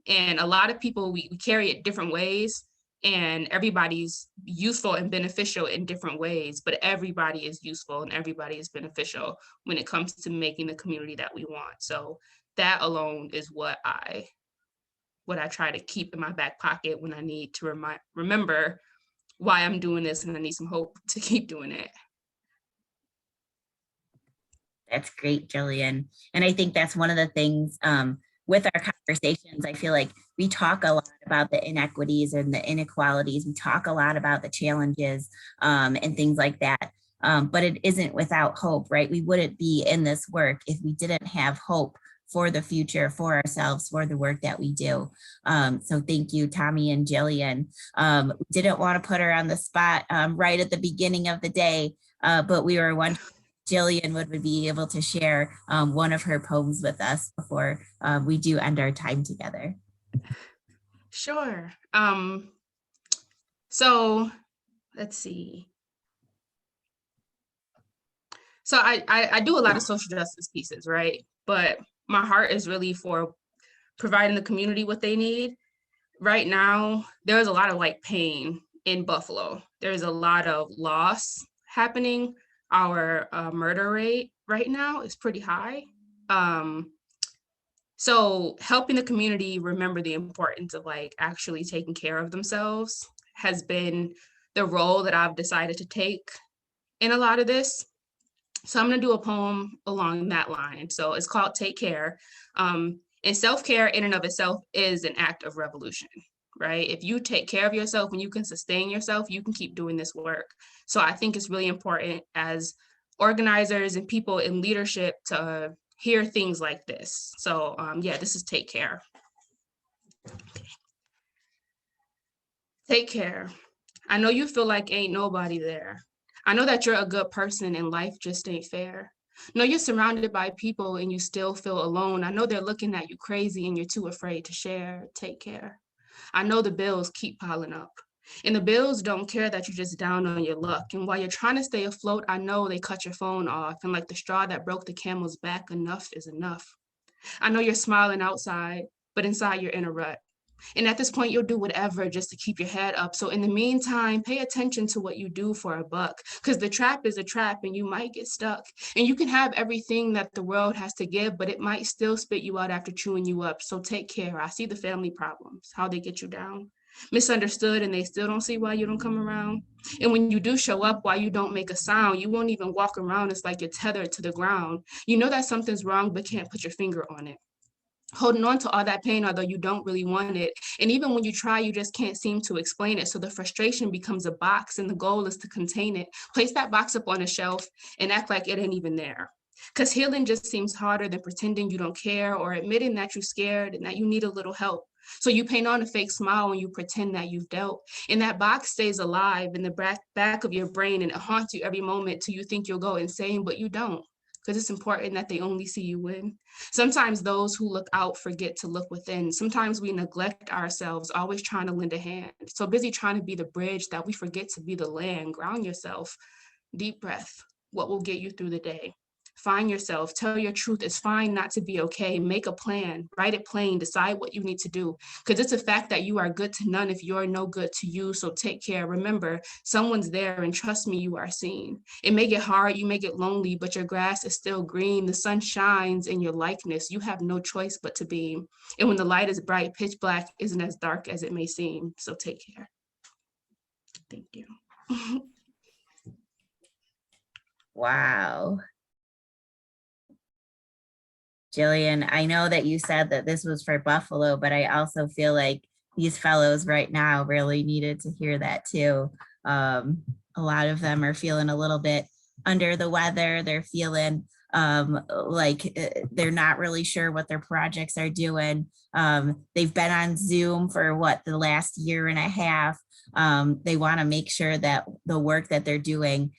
And a lot of people, we carry it different ways, and everybody's useful and beneficial in different ways, but everybody is useful and everybody is beneficial when it comes to making the community that we want. So that alone is what I try to keep in my back pocket when I need to remember why I'm doing this and I need some hope to keep doing it. That's great, Jillian. And I think that's one of the things with our conversations, I feel like we talk a lot about the inequities and the inequalities. We talk a lot about the challenges and things like that. But it isn't without hope, right? We wouldn't be in this work if we didn't have hope for the future, for ourselves, for the work that we do. So thank you, Tommy and Jillian. We didn't want to put her on the spot right at the beginning of the day, but we were wondering Jillian would be able to share one of her poems with us before we do end our time together. Sure. So let's see. So I do a lot of social justice pieces, right? But my heart is really for providing the community what they need. Right now, there's a lot of like pain in Buffalo. There's a lot of loss happening. Our murder rate right now is pretty high. So helping the community remember the importance of like actually taking care of themselves has been the role that I've decided to take in a lot of this. So I'm gonna do a poem along that line. So it's called Take Care. And self-care in and of itself is an act of revolution, right? If you take care of yourself and you can sustain yourself, you can keep doing this work. So I think it's really important as organizers and people in leadership to hear things like this. So yeah, this is Take Care. Okay. Take care. I know you feel like ain't nobody there. I know that you're a good person and life just ain't fair. No, you're surrounded by people and you still feel alone. I know they're looking at you crazy and you're too afraid to share. Take care. I know the bills keep piling up. And the bills don't care that you're just down on your luck. And while you're trying to stay afloat, I know they cut your phone off. And like the straw that broke the camel's back, enough is enough. I know you're smiling outside, but inside you're in a rut. And at this point, you'll do whatever just to keep your head up. So in the meantime, pay attention to what you do for a buck, because the trap is a trap and you might get stuck. And you can have everything that the world has to give, but it might still spit you out after chewing you up. So take care. I see the family problems, how they get you down. Misunderstood, and they still don't see why you don't come around. And when you do show up, why you don't make a sound, you won't even walk around. It's like you're tethered to the ground. You know that something's wrong, but can't put your finger on it. Holding on to all that pain, although you don't really want it. And even when you try, you just can't seem to explain it. So the frustration becomes a box and the goal is to contain it. Place that box up on a shelf and act like it ain't even there. Because healing just seems harder than pretending you don't care or admitting that you're scared and that you need a little help. So you paint on a fake smile when you pretend that you've dealt. And that box stays alive in the back of your brain and it haunts you every moment till you think you'll go insane, but you don't. because it's important that they only see you win. Sometimes those who look out forget to look within. Sometimes we neglect ourselves, always trying to lend a hand. So busy trying to be the bridge that we forget to be the land. Ground yourself. Deep breath. What will get you through the day? Find yourself, tell your truth. It's fine not to be okay. Make a plan, write it plain, decide what you need to do. Because it's a fact that you are good to none if you're no good to you. So take care. Remember, someone's there, and trust me, you are seen. It may get hard, you may get lonely, but your grass is still green. The sun shines in your likeness. You have no choice but to beam. And when the light is bright, pitch black isn't as dark as it may seem. So take care. Thank you. Wow. Jillian, I know that you said that this was for Buffalo, but I also feel like these fellows right now really needed to hear that too. A lot of them are feeling a little bit under the weather. They're feeling like they're not really sure what their projects are doing. They've been on Zoom for the last year and a half. They want to make sure that the work that they're doing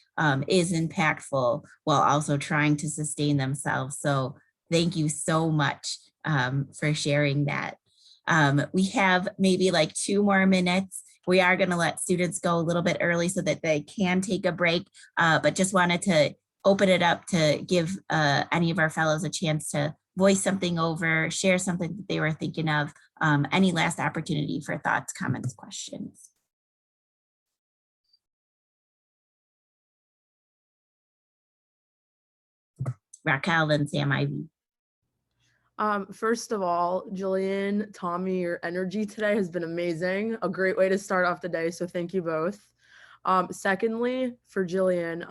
is impactful while also trying to sustain themselves. So thank you so much for sharing that. We have maybe like 2 more minutes. We are going to let students go a little bit early so that they can take a break, but just wanted to open it up to give any of our fellows a chance to voice something over, share something that they were thinking of, any last opportunity for thoughts, comments, questions. Raquel and Sam Ivy. First of all, Jillian, Tommy, your energy today has been amazing. A great way to start off the day, so thank you both. Secondly, for Jillian,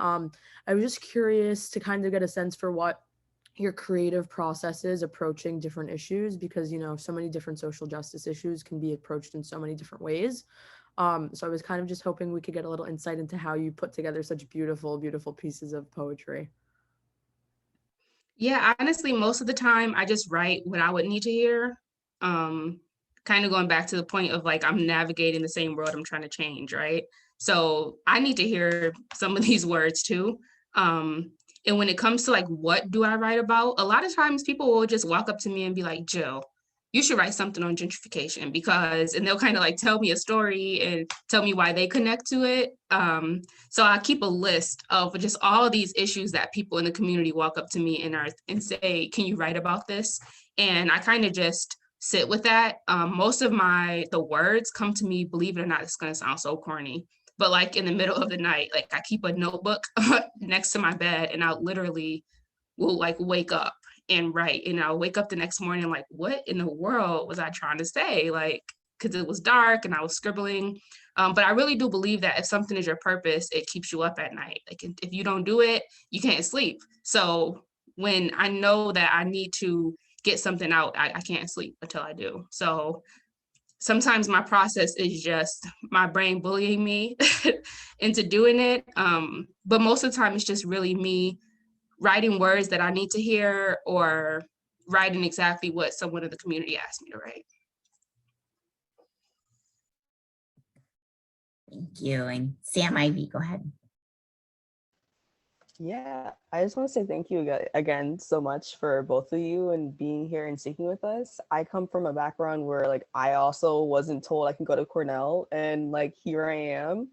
I was just curious to kind of get a sense for what your creative process is approaching different issues, because, you know, so many different social justice issues can be approached in so many different ways. So I was kind of just hoping we could get a little insight into how you put together such beautiful, beautiful pieces of poetry. Yeah, honestly, most of the time I just write what I would need to hear. Kind of going back to the point of like, I'm navigating the same world I'm trying to change, right? So I need to hear some of these words too. And when it comes to like, what do I write about? A lot of times people will just walk up to me and be like, Jill, you should write something on gentrification because, and they'll kind of like tell me a story and tell me why they connect to it. So I keep a list of just all these issues that people in the community walk up to me and say, can you write about this? And I kind of just sit with that. Most of the words come to me, believe it or not, it's gonna sound so corny, but like in the middle of the night, like I keep a notebook next to my bed and I'll literally will like wake up and write, and I'll wake up the next morning like, what in the world was I trying to say? Like, because it was dark and I was scribbling. But I really do believe that if something is your purpose, it keeps you up at night. Like if you don't do it, you can't sleep. So when I know that I need to get something out, I can't sleep until I do. So sometimes my process is just my brain bullying me into doing it. But most of the time it's just really me writing words that I need to hear or writing exactly what someone in the community asked me to write. Thank you. And Sam Ivy, go ahead. Yeah, I just want to say thank you again so much for both of you and being here and speaking with us. I come from a background where like I also wasn't told I can go to Cornell, and like here I am.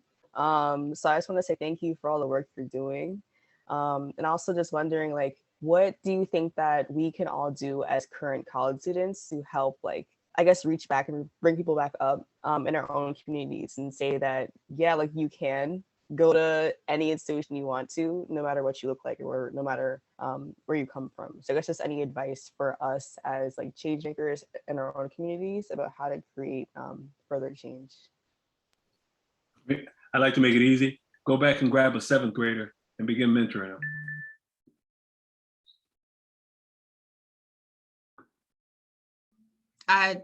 So I just want to say thank you for all the work you're doing. And also just wondering like, what do you think that we can all do as current college students to help like, I guess, reach back and bring people back up in our own communities and say that, yeah, like you can go to any institution you want to, no matter what you look like or no matter where you come from. So I guess just any advice for us as like change makers in our own communities about how to create further change. I like to make it easy. Go back and grab a 7th grader and begin mentoring them. I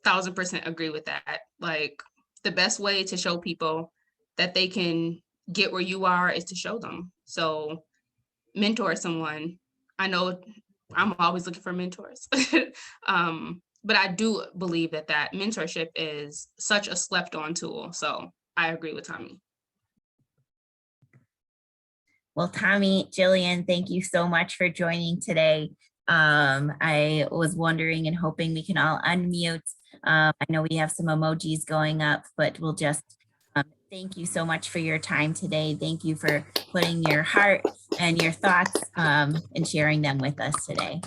1000% agree with that. Like the best way to show people that they can get where you are is to show them. So mentor someone. I know I'm always looking for mentors. But I do believe that mentorship is such a slept on tool. So I agree with Tommy. Well, Tommy, Jillian, thank you so much for joining today. I was wondering and hoping we can all unmute. I know we have some emojis going up, but we'll just thank you so much for your time today. Thank you for putting your heart and your thoughts and sharing them with us today.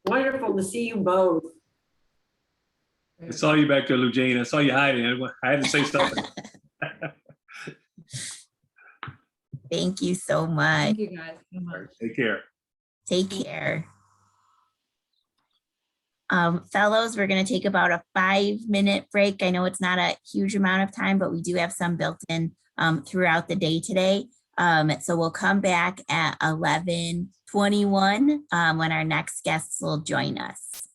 Wonderful to see you both. I saw you back there, Lujane. I saw you hiding. I had to say something. Thank you so much. Thank you guys so much. Take care. Take care. Fellows, we're going to take about a 5-minute break. I know it's not a huge amount of time, but we do have some built in throughout the day today. So we'll come back at 11:21 when our next guests will join us.